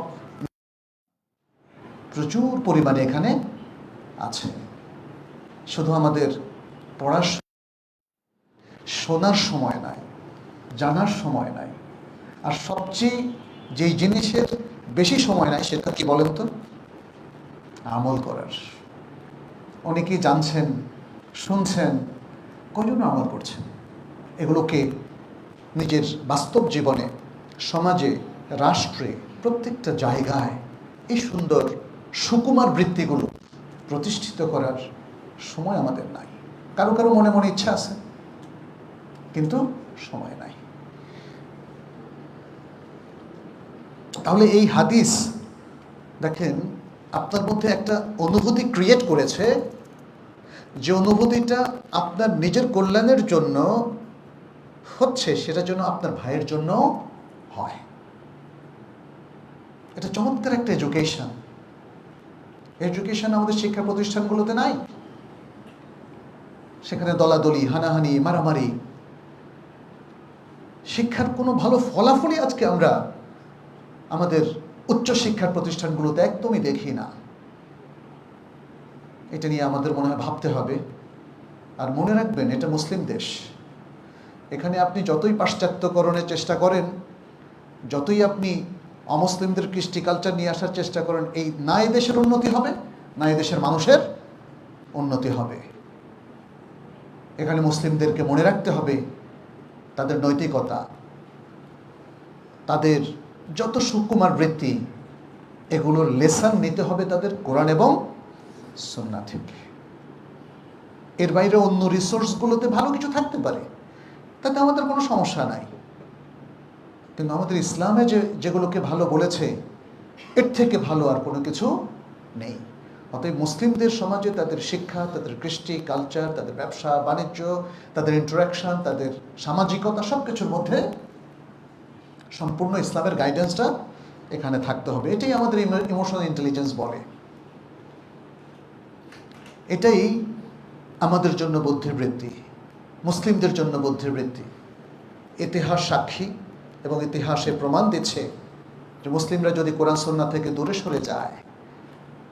প্রচুর পরিমাণে এখানে আছে। শুধু আমাদের পড়ার শোনার সময় নাই, জানার সময় নাই, আর সবচেয়ে যেই জিনিসের বেশি সময় নাই সেটা কি বলেন তো? আমল করার। অনেকেই জানছেন, শুনছেন, কয়জন আমল করছেন? এগুলোকে নিজের বাস্তব জীবনে, সমাজে, রাষ্ট্রে, প্রত্যেকটা জায়গায় এই সুন্দর সুকুমার বৃত্তিগুলো প্রতিষ্ঠিত করার সময় আমাদের নাই। কারো কারো মনে মনে ইচ্ছা আছে, কিন্তু সময় নাই। তাহলে এই হাদিস দেখেন আপনার মধ্যে একটা অনুভূতি ক্রিয়েট করেছে, যে অনুভূতিটা আপনার নিজের কল্যাণের জন্য হচ্ছে, সেটা যেন আপনার ভাইয়ের জন্য হয়। এটা চমৎকার একটা এডুকেশন। এডুকেশন আমাদের শিক্ষা প্রতিষ্ঠানগুলোতে নাই। সেখানে দলাদলি, হানাহানি, মারামারি, শিক্ষার কোনো ভালো ফলাফলই আজকে আমরা আমাদের উচ্চশিক্ষার প্রতিষ্ঠানগুলোতে একদমই দেখি না। এটা নিয়ে আমাদের মনে হয় ভাবতে হবে। আর মনে রাখবেন, এটা মুসলিম দেশ। এখানে আপনি যতই পাশ্চাত্যকরণের চেষ্টা করেন, যতই আপনি অমুসলিমদের কৃষ্টি কালচার নিয়ে আসার চেষ্টা করেন, এই না এই দেশের উন্নতি হবে, না এই দেশের মানুষের উন্নতি হবে। এখানে মুসলিমদেরকে মনে রাখতে হবে তাদের নৈতিকতা, তাদের যত সুকুমার বৃত্তি, এগুলোর লেসন নিতে হবে তাদের কোরআন এবং সুন্নাহ থেকে। এর বাইরে অন্য রিসোর্সগুলোতে ভালো কিছু থাকতে পারে, তাতে আমাদের কোনো সমস্যা নাই, কিন্তু আমাদের ইসলামে যেগুলোকে ভালো বলেছে, এর থেকে ভালো আর কোনো কিছু নেই। অতএব মুসলিমদের সমাজে তাদের শিক্ষা, তাদের কৃষ্টি কালচার, তাদের ব্যবসা বাণিজ্য, তাদের ইন্টারাকশন, তাদের সামাজিকতা, সব কিছুর মধ্যে সম্পূর্ণ ইসলামের গাইডেন্সটা এখানে থাকতে হবে। এটাই আমাদের ইমোশনাল ইন্টেলিজেন্স বলে। এটাই আমাদের জন্য বুদ্ধির বৃত্তি, মুসলিমদের জন্য বুদ্ধির বৃত্তি। ইতিহাস সাক্ষী এবং ইতিহাসে প্রমাণ দিচ্ছে যে মুসলিমরা যদি কোরআন সুন্নাহ থেকে দূরে সরে যায়,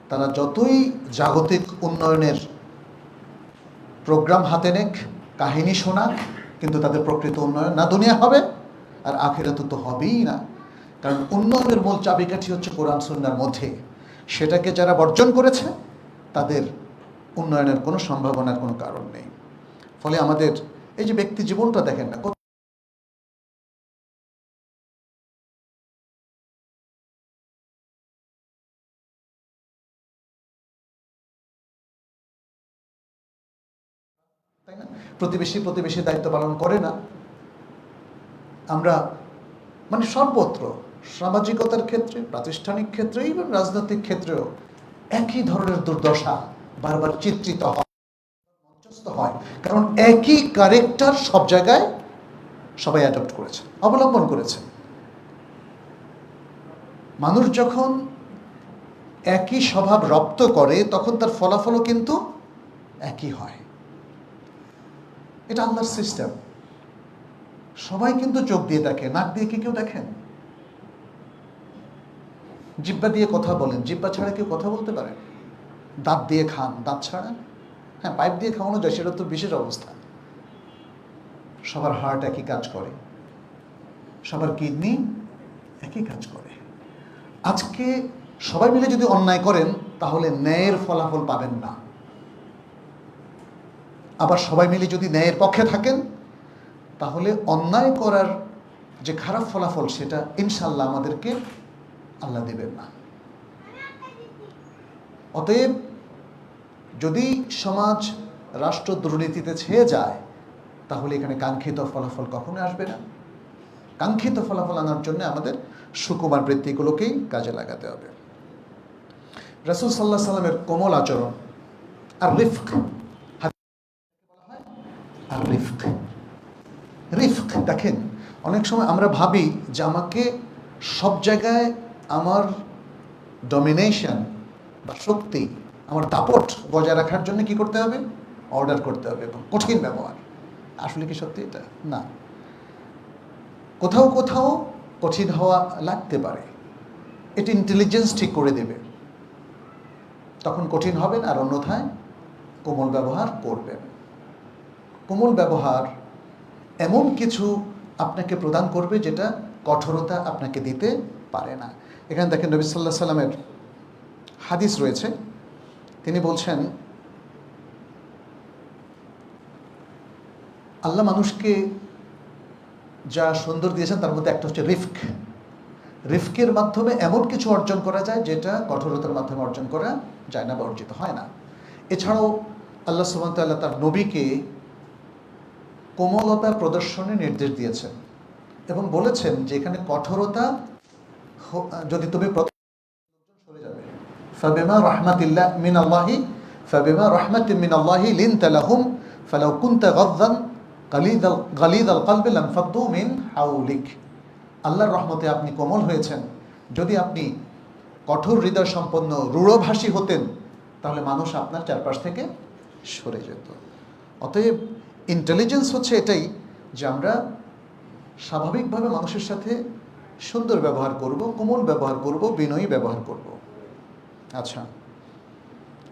তারা যতই জাগতিক উন্নয়নের প্রোগ্রাম হাতে নেক, কাহিনী শোনাক, কিন্তু তাদের প্রকৃত উন্নয়ন না দুনিয়া হবে আর আখিরাতে তো হবেই না। কারণ উন্নয়নের মূল চাবিকাঠি হচ্ছে কোরআন সুন্নাহর মধ্যে। সেটাকে যারা বর্জন করেছে, তাদের উন্নয়নের কোনো সম্ভাবনার কোনো কারণ নেই। ফলে আমাদের এই যে ব্যক্তি জীবনটা দেখেন না, তাই না? প্রতিবেশী দায়িত্ব পালন করে না। আমরা মানে সর্বত্র, সামাজিকতার ক্ষেত্রে, প্রাতিষ্ঠানিক ক্ষেত্রে, এবং রাজনৈতিক ক্ষেত্রেও একই ধরনের দুর্দশা বারবার চিত্রিত হয়, মঞ্চস্থ হয়। কারণ একই ক্যারেক্টার সব জায়গায় সবাই অ্যাডপ্ট করেছে, অবলম্বন করেছে। মানুষ যখন একই স্বভাব রপ্ত করে, তখন তার ফলাফলও কিন্তু একই হয়। এটা আল্লাহর সিস্টেম। সবাই কিন্তু চোখ দিয়ে দেখে, নাক দিয়ে কি কেউ দেখেন? জিহ্বা দিয়ে কথা বলেন, জিহ্বা ছাড়া কেউ কথা বলতে পারে? দাঁত দিয়ে খান, দাঁত ছাড়া? হ্যাঁ, পাইপ দিয়ে খাওয়ানো যায়, সেটা তো বিশেষ অবস্থা। সবার হার্ট একই কাজ করে, সবার কিডনি একই কাজ করে। আজকে সবাই মিলে যদি অন্যায় করেন তাহলে ন্যায়ের ফলাফল পাবেন না। আবার সবাই মিলে যদি ন্যায়ের পক্ষে থাকেন তাহলে অন্যায় করার যে খারাপ ফলাফল সেটা ইনশাল্লাহ আমাদেরকে আল্লাহ দেবেন না। অতএব যদি সমাজ রাষ্ট্র দুর্নীতিতে ছেয়ে যায় তাহলে এখানে কাঙ্ক্ষিত ফলাফল কখনো আসবে না। কাঙ্ক্ষিত ফলাফল আনার জন্য আমাদের সুকুমার বৃত্তিগুলোকেই কাজে লাগাতে হবে। রাসূল সাল্লাল্লাহু আলাইহি সাল্লামের কোমল আচরণ আর রিফক, আর রিফক রিফক দেখেন, অনেক সময় আমরা ভাবি যে আমাকে সব জায়গায় আমার ডমিনেশন বা শক্তি, আমার দাপট বজায় রাখার জন্য কি করতে হবে? অর্ডার করতে হবে এবং কঠিন ব্যবহার। আসলে কি সত্যি এটা? না, কোথাও কোথাও কঠিন হওয়া লাগতে পারে, এটি ইন্টেলিজেন্স ঠিক করে দেবে, তখন কঠিন হবেন, আর অন্যথায় কোমল ব্যবহার করবেন। কোমল ব্যবহার এমন কিছু আপনাকে প্রদান করবে যেটা কঠোরতা আপনাকে দিতে পারে না। এখানে দেখেন নবী সাল্লাল্লাহু আলাইহি সাল্লামের হাদিস রয়েছে, তিনি বলছেন আল্লাহ মানুষকে যা সুন্দর দিয়েছেন তার মধ্যে একটা হচ্ছে রিফক। রিফকের মাধ্যমে এমন কিছু অর্জন করা যায় যেটা কঠোরতার মাধ্যমে অর্জন করা যায় না বা অর্জিত হয় না। এছাড়াও আল্লাহ সুবহানাহু ওয়া তাআলা তার নবীকে কোমলতা প্রদর্শনের নির্দেশ দিয়েছেন এবং বলেছেন যে এখানে কঠোরতা যদি তুমি সরে যাবে, ফাবিমা রাহমাতিল্লাহ মিনাল্লাহি ফাবিমা রাহমাতিন মিনাল্লাহি লিনতা লাহুম ফালাউ কুনতা গাযযান গালিযাল কলবি লানফাদ্দু মিন হাওলিক। আল্লাহর রহমতে আপনি কোমল হয়েছেন, যদি আপনি কঠোর হৃদয় সম্পন্ন রূঢ়ভাষী হতেন তাহলে মানুষ আপনার চারপাশ থেকে সরে যেত। অতএব ইন্টেলিজেন্স হচ্ছে এটাই যে আমরা স্বাভাবিকভাবে মানুষের সাথে সুন্দর ব্যবহার করব, কোমল ব্যবহার করব, বিনয়ী ব্যবহার করব। আচ্ছা,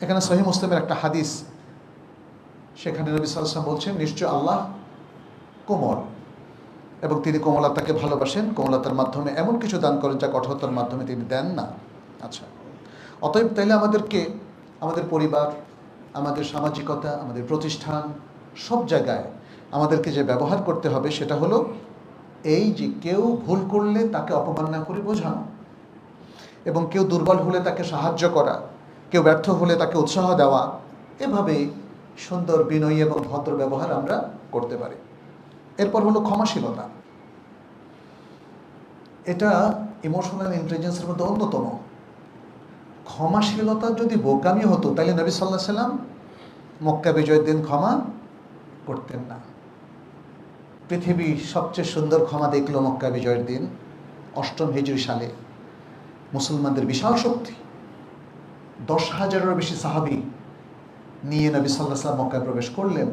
এখানে সহিহ মুসলিমের একটা হাদিস, সেখানে নবী সাল্লাল্লাহু আলাইহি ওয়াসাল্লাম বলছেন নিশ্চয় আল্লাহ কোমল এবং তিনি কোমলতাকে ভালোবাসেন, কোমলতার মাধ্যমে এমন কিছু দান করেন যা কঠোরতার মাধ্যমে তিনি দেন না। আচ্ছা, অতএব তাইলে আমাদেরকে আমাদের পরিবার, আমাদের সামাজিকতা, আমাদের প্রতিষ্ঠান, সব জায়গায় আমাদেরকে যে ব্যবহার করতে হবে সেটা হলো এই যে কেউ ভুল করলে তাকে অপমান না করে বোঝানো, এবং কেউ দুর্বল হলে তাকে সাহায্য করা, কেউ ব্যর্থ হলে তাকে উৎসাহ দেওয়া। এভাবে সুন্দর, বিনয়ী এবং ভদ্র ব্যবহার আমরা করতে পারি। এরপর হলো ক্ষমাশীলতা। এটা ইমোশনাল ইন্টেলিজেন্সের মধ্যে অন্যতম। ক্ষমাশীলতা যদি বোকামি হতো তাহলে নবী সাল্লাল্লাহু আলাইহি সাল্লাম মক্কা বিজয়ের দিন ক্ষমা করতেন না। পৃথিবী সবচেয়ে সুন্দর ক্ষমা দেখল মক্কা বিজয়ের দিন ৮ম হিজরি সালে। মুসলমানদের বিশাল শক্তি, ১০,০০০-এরও বেশি সাহাবী নিয়ে নবী সাল্লাল্লাহু আলাইহি সাল্লাম মক্কায় প্রবেশ করলেন,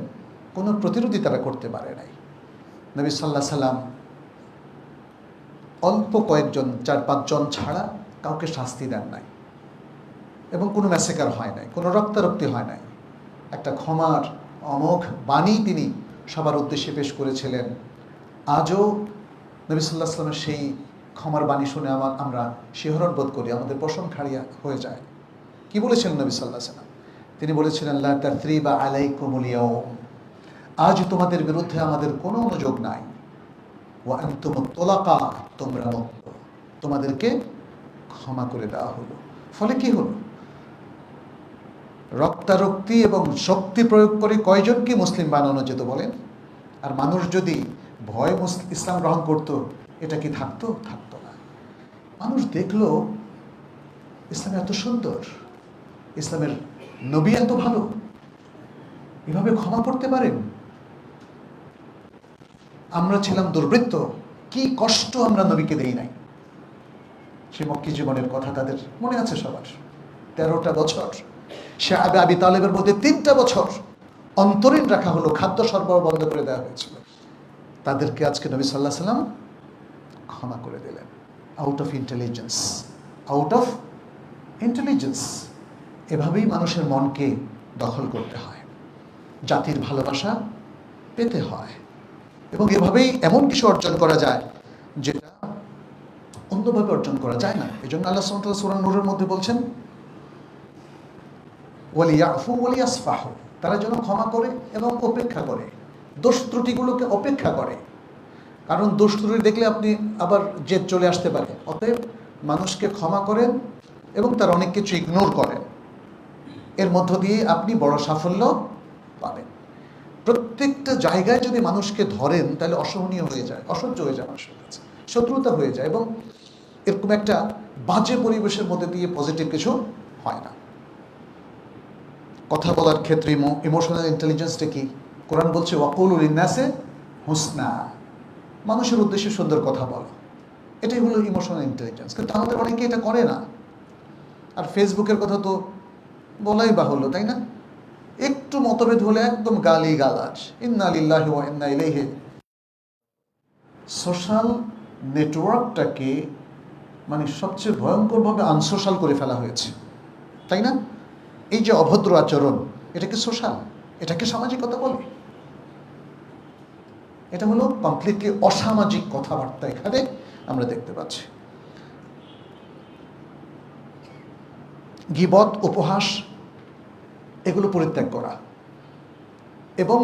কোনো প্রতিরোধী তারা করতে পারে নাই। নবী সাল্লাল্লাহু আলাইহি সাল্লাম অল্প কয়েকজন, ৪-৫ জন ছাড়া কাউকে শাস্তি দেন নাই এবং কোনো ম্যাসেকার হয় নাই, কোনো রক্তারক্তি হয় নাই। একটা ক্ষমার অমোঘ বাণী তিনি সবার উদ্দেশ্যে পেশ করেছিলেন। আজও নবী সাল্লাল্লাহু আলাইহি সাল্লামের সেই ক্ষমার বাণী শুনে আমরা শিহরণ বোধ করি, আমাদের পশম খাড়িয়া হয়ে যায়। কি বলেছিলেন নবী সাল্লাল্লাহু আলাইহি সাল্লাম? তিনি বলেছিলেন লা তাসরিবা আলাইকুমুল ইয়াউম, আজ তোমাদের বিরুদ্ধে আমাদের কোনো অনুযোগ নাই। ওয়া আনতুমুত তুলাকা, তোমরা মুক্ত, তোমাদেরকে ক্ষমা করে দেওয়া হলো। ফলে কি হলো? রক্তারক্তি এবং শক্তি প্রয়োগ করে কয়জনকে মুসলিম বানানো যেত বলেন? আর মানুষ যদি ভয় ইসলাম গ্রহণ করত, এটা কি থাকতো? থাকতো না। মানুষ দেখলো ইসলাম এত সুন্দর, ইসলামের নবী এত ভালো, এভাবে ক্ষমা করতে পারেন। আমরা ছিলাম দুর্বৃত্ত, কি কষ্ট আমরা নবীকে দেই নাই। সে মক্কি জীবনের কথা তাদের মনে আছে সবার। 13টা বছর সে আবি তালেবের মধ্যে 3টা বছর অন্তরীণ রাখা হলো, খাদ্য সরবরাহ বন্ধ করে দেওয়া হয়েছিল। তাদেরকে আজকে নবী সাল্লাল্লাহু আলাইহি সাল্লাম ক্ষমা করে দিলেন। Out of intelligence, out of intelligence. এভাবেই মানুষের মনকে দখল করতে হয়, জাতির ভালোবাসা পেতে হয়। এবং এভাবেই এমন কিছু অর্জন করা যায় যেটা অন্যভাবে অর্জন করা যায় না। এই জন্য আল্লাহ সুবহানাহু ওয়া তাআলা সূরা নূরের মধ্যে বলছেন ওয়ালিয়াফু ওয়ালিয়াসফাহু, তারা যেন ক্ষমা করে এবং অপেক্ষা করে, দোষ ত্রুটিগুলোকে অপেক্ষা করে। কারণ দোষ ত্রুটি দেখলে আপনি আবার জেদ চলে আসতে পারে। অতএব মানুষকে ক্ষমা করেন এবং তার অনেক কিছু ইগনোর করেন, এর মধ্য দিয়ে আপনি বড় সাফল্য পাবেন। প্রত্যেকটা জায়গায় যদি মানুষকে ধরেন তাহলে অসহনীয় হয়ে যায়, অসহ্য হয়ে যায় মানুষের কাছে, শত্রুতা হয়ে যায় এবং এরকম একটা বাজে পরিবেশের মধ্যে দিয়ে পজিটিভ কিছু হয় না। কথা বলার ক্ষেত্রে ইমোশনাল ইন্টেলিজেন্সটা কি? কোরআন বলছে ওয়াকুলু লিন্নাসে হুসনা, মানুষের উদ্দেশ্যে সুন্দর কথা বলো, এটাই হলো ইমোশনাল ইন্টেলিজেন্স। কিন্তু আমাদের অনেকে এটা করে না। আর ফেসবুকের কথা তো বলাই বাহুল্য, তাই না? একটু মতভেদ হলে একদম গালি গালাজ, ইন্না লিল্লাহি ওয়া ইন্না ইলাইহি। সোশ্যাল নেটওয়ার্কটাকে মানে সবচেয়ে ভয়ঙ্করভাবে আনসোশ্যাল করে ফেলা হয়েছে, তাই না? এই যে অভদ্র আচরণ, এটা কি সোশ্যাল? এটাকে সামাজিকতা বলে? এটা হলো কমপ্লিটলি অসামাজিক কথাবার্তা এখানে আমরা দেখতে পাচ্ছি। গীবত, উপহাস এগুলো পরিত্যাগ করা এবং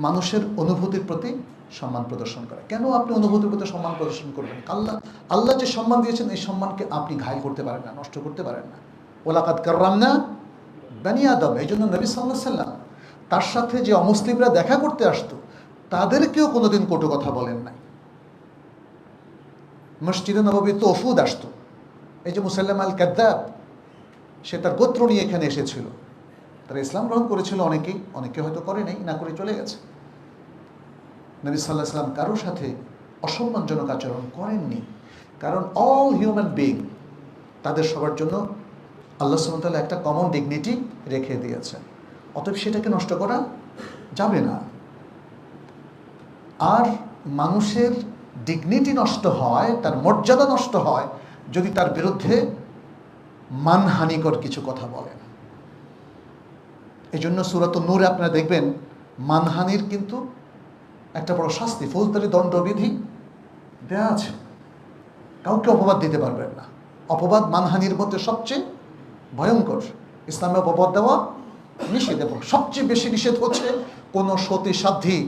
মানুষের অনুভূতির প্রতি সম্মান প্রদর্শন করা। কেন আপনি অনুভূতির প্রতি সম্মান প্রদর্শন করবেন? আল্লাহ যে সম্মান দিয়েছেন এই সম্মানকে আপনি ঘায়েল করতে পারেন না, নষ্ট করতে পারেন না। ওয়ালাকাদ কাররামনা বানি আদম। এই জন্য নবী সাল্লাল্লাহু আলাইহি ওয়াসাল্লাম তার সাথে যে অমুসলিমরা দেখা করতে আসতো তাদেরকেও কোনোদিন কটু কথা বলেন নাই। মসজিদে নববী তো ওফুদ আসতো। এই যে মুসাল্লাম আল কাদ্দাব, সে তার গোত্র নিয়ে এখানে এসেছিল, তারা ইসলাম গ্রহণ করেছিল অনেকেই, অনেকে হয়তো করে নাই, না করে চলে গেছে। নবী সাল্লাল্লাহু আলাইহি ওয়াসাল্লাম কারোর সাথে অসম্মানজনক আচরণ করেননি, কারণ অল হিউম্যান বিং, তাদের সবার জন্য আল্লাহ সুবহানাহু ওয়া তাআলা একটা কমন ডিগনিটি রেখে দিয়েছেন। অতএব সেটাকে নষ্ট করা যাবে না। আর মানুষের ডিগনিটি নষ্ট হয়, তার মর্যাদা নষ্ট হয় যদি তার বিরুদ্ধে মানহানিকর কিছু কথা বলেন। এই জন্য সূরাত নূরে আপনারা দেখবেন মানহানির কিন্তু একটা বড় শাস্তি, ফৌজদারি দণ্ডবিধি দেওয়া আছে। কাউকে অপবাদ দিতে পারবেন না। অপবাদ মানহানির মধ্যে সবচেয়ে ভয়ঙ্কর। ইসলামে অপবাদ দেওয়া নিষেধ, এবং সবচেয়ে বেশি নিষেধ হচ্ছে কোনো সতী সাধ্বী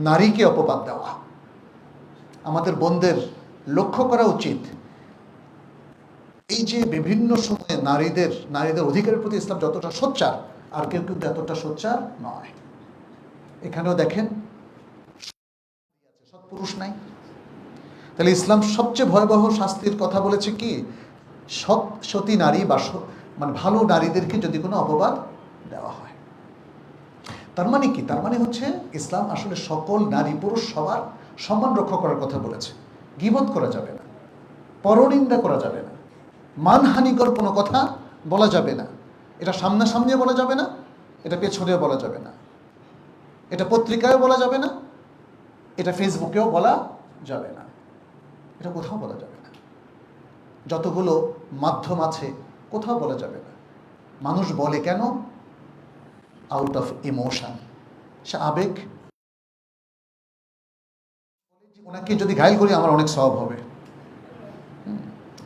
নারীকে অপবাদ দেওয়া। আমাদের বোনদের লক্ষ্য করা উচিত, এই যে বিভিন্ন সময়ে নারীদের অধিকারের প্রতি ইসলাম যতটা সোচ্চার, আর কেউ কিন্তু এতটা সোচ্চার নয়। এখানেও দেখেন সৎপুরুষ নাই। তাহলে ইসলাম সবচেয়ে ভয়াবহ শাস্তির কথা বলেছে কি? সতী নারী বা মানে ভালো নারীদেরকে যদি কোনো অপবাদ দেওয়া হয়। তার মানে কি? তার মানে হচ্ছে ইসলাম আসলে সকল নারী পুরুষ সবার সম্মান রক্ষা করার কথা বলেছে। গীবত করা যাবে না, পরনিন্দা করা যাবে না, মানহানিকর কোনো কথা বলা যাবে না। এটা সামনাসামনিও বলা যাবে না, এটা পেছনেও বলা যাবে না, এটা পত্রিকায়ও বলা যাবে না, এটা ফেসবুকেও বলা যাবে না, এটা কোথাও বলা যাবে না। যতগুলো মাধ্যম আছে কোথাও বলা যাবে না। মানুষ বলে কেন? আউট অফ ইমোশন, সে আবেগ। ওনাকে যদি ঘায়েল করি আমার অনেক সওয়াব হবে।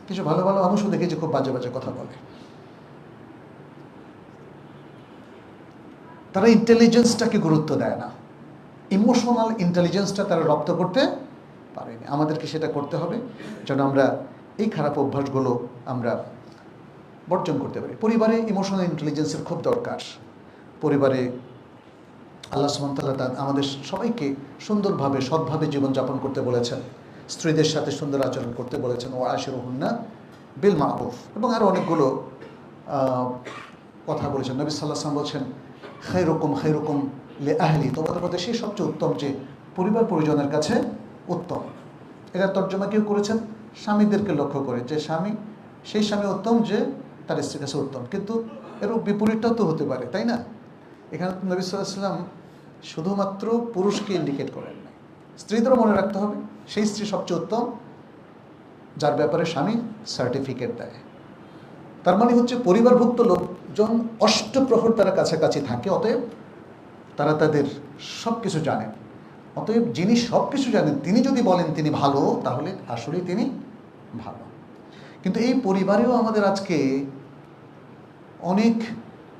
কিছু ভালো ভালো মানুষও দেখি যে খুব বাজে বাজে কথা বলে। তারা ইন্টেলিজেন্সটাকে গুরুত্ব দেয় না, ইমোশনাল ইন্টেলিজেন্সটা তারা রপ্ত করতে পারেনি। আমাদেরকে সেটা করতে হবে যেন আমরা এই খারাপ অভ্যাসগুলো আমরা বর্জন করতে পারি। পরিবারে ইমোশনাল ইন্টেলিজেন্সের খুব দরকার। পরিবারে আল্লাহ সুবহানাহু ওয়া তাআলা আমাদের সবাইকে সুন্দরভাবে সৎভাবে জীবনযাপন করতে বলেছেন, স্ত্রীদের সাথে সুন্দর আচরণ করতে বলেছেন, ওয়া আশিরুহুন্না বিল মারুফ, এবং আরও অনেকগুলো কথা বলেছেন। নবী সাল্লাল্লাহু আলাইহি ওয়াসাল্লাম বলছেন খায়রুকুম লি আহলি, তোমাদের মধ্যে সেই সবচেয়ে উত্তম যে পরিবার পরিজনের কাছে উত্তম। এটা তর্জমা কেউ করেছেন স্বামীদেরকে লক্ষ্য করে, যে সেই স্বামী উত্তম যে তার স্ত্রীর কাছে উত্তম। কিন্তু এর বিপরীতটাও তো হতে পারে, তাই না? এখানে নবী সাল্লাল্লাহু আলাইহি ওয়াসাল্লাম শুধুমাত্র পুরুষকে ইন্ডিকেট করেন না, স্ত্রীদেরও মনে রাখতে হবে সেই স্ত্রী সবচেয়ে উত্তম যার ব্যাপারে স্বামী সার্টিফিকেট দেয়। তার মানে হচ্ছে পরিবারভুক্ত লোকজন অষ্টপ্রহর তারা কাছাকাছি থাকে, অতএব তারা তাদের সব কিছু জানেন। অতএব যিনি সব কিছু জানেন তিনি যদি বলেন তিনি ভালো, তাহলে আসলেই তিনি ভালো। কিন্তু এই পরিবারেও আমাদের আজকে অনেক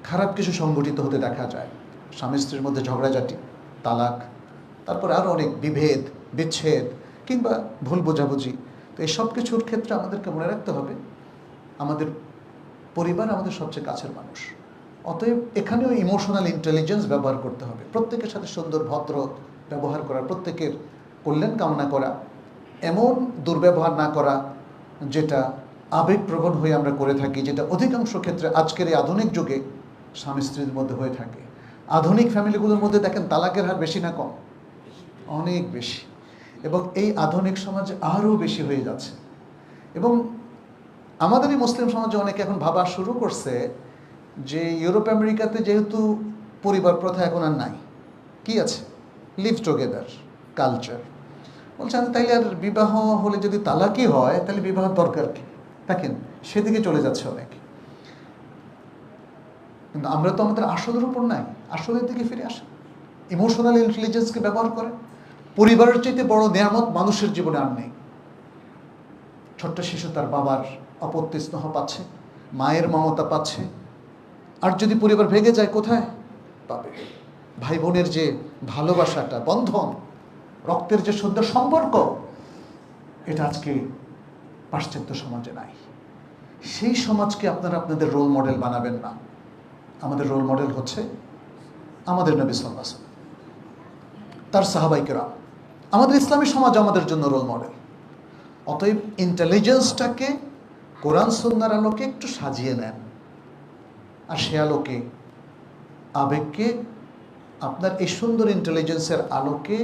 খারাপ কিছু সংগঠিত হতে দেখা যায়। স্বামী স্ত্রীর মধ্যে ঝগড়াঝাটি, তালাক, তারপরে আরও অনেক বিভেদ, বিচ্ছেদ কিংবা ভুল বোঝাবুঝি। তো এই সব কিছুর ক্ষেত্রে আমাদেরকে মনে রাখতে হবে আমাদের পরিবার আমাদের সবচেয়ে কাছের মানুষ। অতএব এখানেও ইমোশনাল ইন্টেলিজেন্স ব্যবহার করতে হবে, প্রত্যেকের সাথে সুন্দর ভদ্র ব্যবহার করা, প্রত্যেকের কল্যাণ কামনা করা, এমন দুর্ব্যবহার না করা যেটা আবেগপ্রবণ হয়ে আমরা করে থাকি, যেটা অধিকাংশ ক্ষেত্রে আজকের এই আধুনিক যুগে স্বামী স্ত্রীর মধ্যে হয়ে থাকে। আধুনিক ফ্যামিলিগুলোর মধ্যে দেখেন তালাকের হার বেশি না কম? অনেক বেশি। এবং এই আধুনিক সমাজে আরও বেশি হয়ে যাচ্ছে। এবং আমাদের এই মুসলিম সমাজে অনেকে এখন ভাবা শুরু করছে যে ইউরোপ আমেরিকাতে যেহেতু পরিবার প্রথা এখন আর নাই, কি আছে, লিভ টুগেদার কালচার। বলছেন তাইলে আর বিবাহ হলে যদি তালাকই হয় তাহলে বিবাহের দরকার কি? দেখেন সেদিকে চলে যাচ্ছে অনেকে। কিন্তু আমরা তো আমাদের আসলের উপর নাই, আসলের দিকে ফিরে আসেন, ইমোশনাল ইন্টেলিজেন্সকে ব্যবহার করেন। পরিবারের চাইতে বড় নেয়ামত মানুষের জীবনে আর নেই। ছোট্ট শিশু তার বাবার অপত্য স্নেহ পাচ্ছে, মায়ের মমতা পাচ্ছে। আর যদি পরিবার ভেঙে যায় কোথায় পাবে? ভাই বোনের যে ভালোবাসাটা, বন্ধন, রক্তের যে সুন্দর সম্পর্ক, এটা আজকে পাশ্চাত্য সমাজে নাই। সেই সমাজকে আপনারা আপনাদের রোল মডেল বানাবেন না। আমাদের রোল মডেল হচ্ছে আমাদের নবী সাল্লাল্লাহু আলাইহি ওয়াসাল্লাম, তার সাহাবায়ে কেরাম। আমাদের ইসলামী সমাজ আমাদের জন্য রোল মডেল। অতএব ইন্টেলিজেন্সটাকে কোরআন সুন্নাহর আলোকে একটু সাজিয়ে নেন, আর সে আলোকে আবেগকে আপনার এই সুন্দর ইন্টেলিজেন্সের আলোকে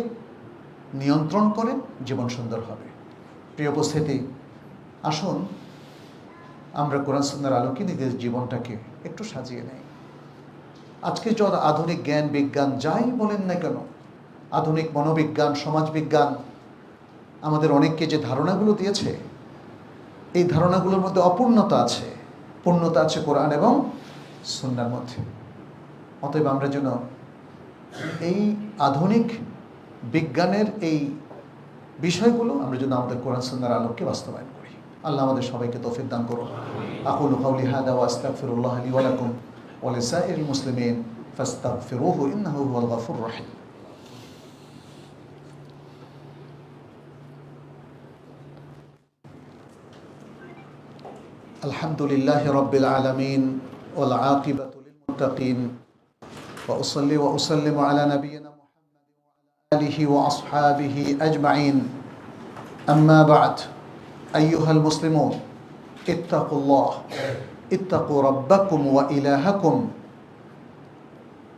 নিয়ন্ত্রণ করেন, জীবন সুন্দর হবে। প্রিয় উপস্থিতি, আসুন আমরা কোরআন সুন্নাহর আলোকে নিজের জীবনটাকে একটু সাজিয়ে নেই। আজকে যত আধুনিক জ্ঞান বিজ্ঞান যাই বলেন না কেন, আধুনিক মনোবিজ্ঞান, সমাজবিজ্ঞান আমাদের অনেককে যে ধারণাগুলো দিয়েছে, এই ধারণাগুলোর মধ্যে অপূর্ণতা আছে, পূর্ণতা আছে কোরআন এবং সুন্নাহর মধ্যে। অতএব আমরা যেন এই আধুনিক বিজ্ঞানের এই বিষয়গুলো আমরা যেন আমাদের কোরআন সুন্নাহর আলোকে বাস্তবায়ন করি। আল্লাহ আমাদের সবাইকে তৌফিক দান করুন। আকুলু কাওলি হাদা ওয়া আস্তাগফিরুল্লাহ লি ওয়া লাকুম ওয়া লিসাইরিল মুসলিমিন ফাস্তাগফিরুহু ইন্নাহু হুয়াল গফুরুর রহিম। আলহামদুলিল্লাহি রাব্বিল আলামিন ওয়াল আকিবাতু লিল মুত্তাকিন ওয়া উসাল্লি ওয়া উসাল্লিমু আলা নাবিয়িনা মুহাম্মাদিন ওয়া আলা আলিহি ওয়া আসহাবিহি আজমাইন। আম্মা বা'দ, আইয়ুহাল মুসলিমুন ইত্তাকুল্লাহ, ইত্তাকু রাব্বাকুম ওয়া ইলাহাকুম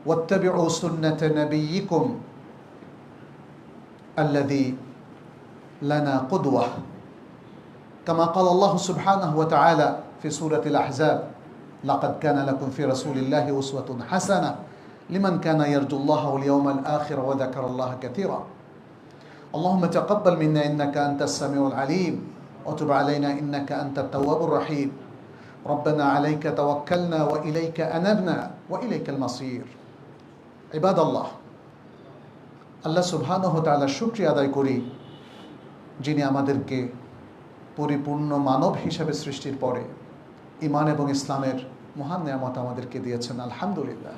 ওয়াত্তাবিউ সুন্নাতা নাবিয়্যিকুম আল্লাযী লানা কুদওয়াহ। كما قال الله سبحانه وتعالى في سورة الأحزاب: لقد كان لكم في رسول الله أسوة حسنة لمن كان يرجو الله واليوم الآخر وذكر الله كثيرا. اللهم تقبل منا إنك أنت السميع العليم وتب علينا إنك أنت التواب الرحيم. ربنا عليك توكلنا وإليك أنبنا وإليك المصير. عباد الله, আল্লাহ সুবহানাহু ওয়া তাআলার শুকরিয়া আদায় করি যিনি আমাদেরকে পরিপূর্ণ মানব হিসেবে সৃষ্টির পরে ঈমান এবং ইসলামের মহান নিয়ামত আমাদেরকে দিয়েছেন। আলহামদুলিল্লাহ।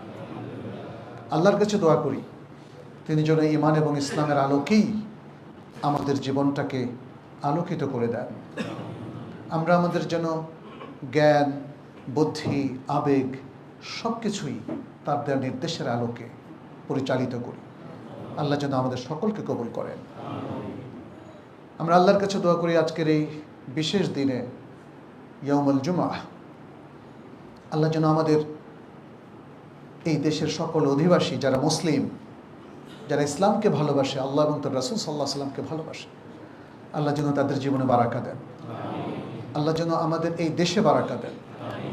আল্লাহর কাছে দোয়া করি তিনি যেন ঈমান এবং ইসলামের আলোকেই আমাদের জীবনটাকে আলোকিত করে দেন। আমরা আমাদের যেন জ্ঞান, বুদ্ধি, আবেগ সব কিছুই তার দেওয়া নির্দেশের আলোকে পরিচালিত করি। আল্লাহ যেন আমাদের সকলকে কবুল করেন। আমরা আল্লাহর কাছে দোয়া করি আজকের এই বিশেষ দিনে ইয়াউমুল জুমআহ, আল্লাহ যেন আমাদের এই দেশের সকল অধিবাসী যারা মুসলিম, যারা ইসলামকে ভালোবাসে, আল্লাহ এবং তার রাসূল সাল্লাল্লাহু আলাইহি ওয়াসাল্লামকে ভালোবাসে, আল্লাহ যেন তাদের জীবনে বারাকা দেন। আল্লাহ যেন আমাদের এই দেশে বারাকা দেন,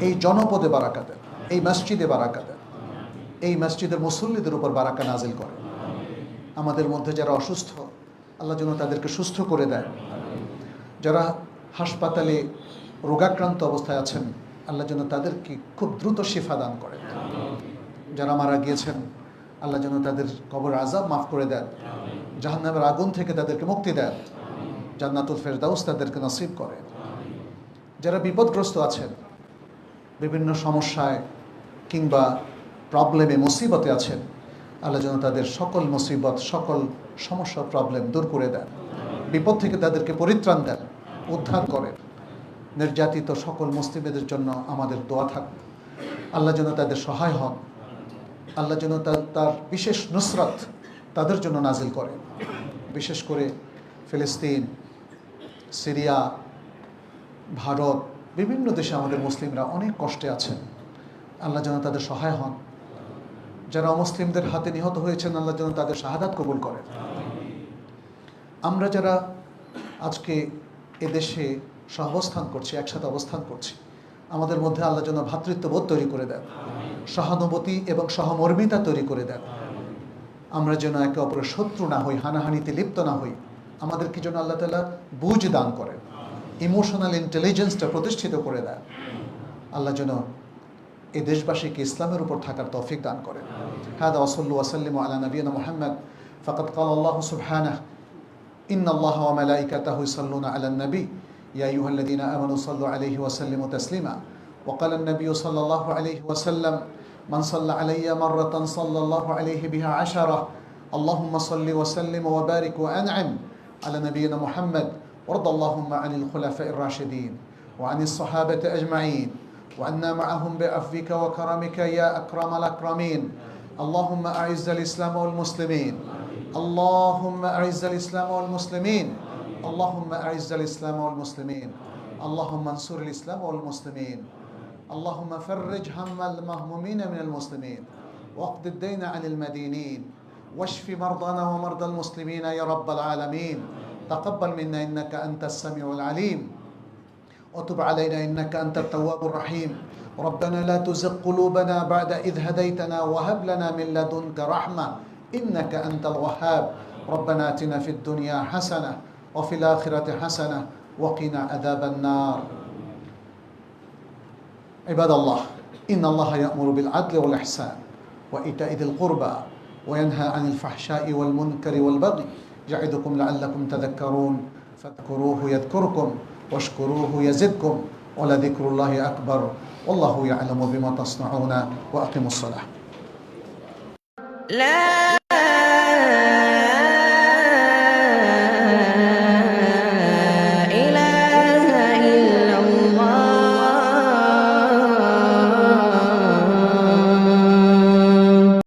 এই জনপদে বারাকা দেন, এই মসজিদে বারাকা দেন, এই মসজিদের মুসল্লিদের উপর বারাকা নাজিল করেন। আমাদের মধ্যে যারা অসুস্থ, আল্লাহ যেন তাদেরকে সুস্থ করে দেয়। যারা হাসপাতালে রোগাক্রান্ত অবস্থায় আছেন, আল্লাহ যেন তাদেরকে খুব দ্রুত শিফা দান করেন। যারা মারা গিয়েছেন, আল্লাহ যেন তাদের কবর আযাব মাফ করে দেন, জাহান্নামের আগুন থেকে তাদেরকে মুক্তি দেন, জান্নাতুল ফেরদাউস তাদেরকে নসিব করেন। যারা বিপদগ্রস্ত আছেন, বিভিন্ন সমস্যায় কিংবা প্রবলেমে মুসিবতে আছেন, আল্লাহ যেন তাদের সকল মুসিবত, সকল সমস্যা, প্রবলেম দূর করে দেন, বিপদ থেকে তাদেরকে পরিত্রাণ দেন, উদ্ধার করেন। নির্যাতিত সকল মুসলিমদের জন্য আমাদের দোয়া থাকবে, আল্লাহ যেন তাদের সহায় হন, আল্লাহ যেন তার বিশেষ নুসরাত তাদের জন্য নাজিল করেন। বিশেষ করে ফিলিস্তিন, সিরিয়া, ভারত, বিভিন্ন দেশে আমাদের মুসলিমরা অনেক কষ্টে আছেন, আল্লাহ যেন তাদের সহায় হন। যারা অমুসলিমদের হাতে নিহত হয়েছেন, আল্লাহ যেন তাদের শাহাদাত কবুল করেন। আমরা যারা আজকে এদেশে সহাবস্থান করছি, একসাথে অবস্থান করছি, আমাদের মধ্যে আল্লাহ যেন ভ্রাতৃত্ববোধ তৈরি করে দেন, সহানুভূতি এবং সহমর্মিতা তৈরি করে দেন। আমরা যেন একে অপরের শত্রু না হই, হানাহানিতে লিপ্ত না হই। আমাদেরকে যেন আল্লাহ তাআলা বুঝ দান করেন, ইমোশনাল ইন্টেলিজেন্সটা প্রতিষ্ঠিত করে দেন। আল্লাহ যেন এই দেশবাসীকে ইসলামের উপর থাকার তৌফিক দান করেন। হাদা ওয়া সাল্লু ওয়া সাল্লিমু আলা নবিয়িনা মুহাম্মদ ফাকাদ ক্বালা আল্লাহু সুবহানাহু ইন্নাল্লাহা ওয়া মালাইকাতাহু ইউসাল্লুনা আলান নবী ইয়া আইয়ুহাল্লাযীনা আমানু সাল্লু আলাইহি ওয়া সাল্লিমু তাসলিমা ওয়া ক্বালা আন-নাবিয়্যু সাল্লাল্লাহু আলাইহি ওয়া সাল্লাম মান সাল্লা আলাইয়া মাররাতান সাল্লাল্লাহু আলাইহি বিহা আশারা আল্লাহুম্মা সাল্লি ওয়া সাল্লিম ওয়া বারিক ওয়া আন'আম আলা নবিয়িনা মুহাম্মদ ওয়ারদ আল্লাহুম্মা আনিল খুলাফাইর রাশিদিন ওয়া আনিস সাহাবাতি আজমাইন وأنا معهم بعفوك وكرمك يا أكرم الأكرمين. اللهم أعز الإسلام والمسلمين، اللهم أعز الإسلام والمسلمين، اللهم أعز الإسلام والمسلمين، اللهم انصر الإسلام والمسلمين، اللهم فرج هم المهمومين من المسلمين، واقض الدين عن المدينين، واشف مرضانا ومرضى المسلمين يا رب العالمين. تقبل منا إنك أنت السميع العليم، وتب علينا إنك أنت التواب الرحيم. ربنا لا تزغ قلوبنا بعد إذ هديتنا وهب لنا من لدنك رحمة إنك أنت الوهاب. ربنا آتنا في الدنيا حسنة وفي الآخرة حسنة وقنا عذاب النار. عباد الله، إن الله يأمر بالعدل والإحسان وإيتاء ذي القربى وينهى عن الفحشاء والمنكر والبغي يعظكم لعلكم تذكرون. فاذكروه يذكركم واشكروه يزدكم ولذكر الله أكبر والله يعلم بما تصنعون وأقيموا الصلاة.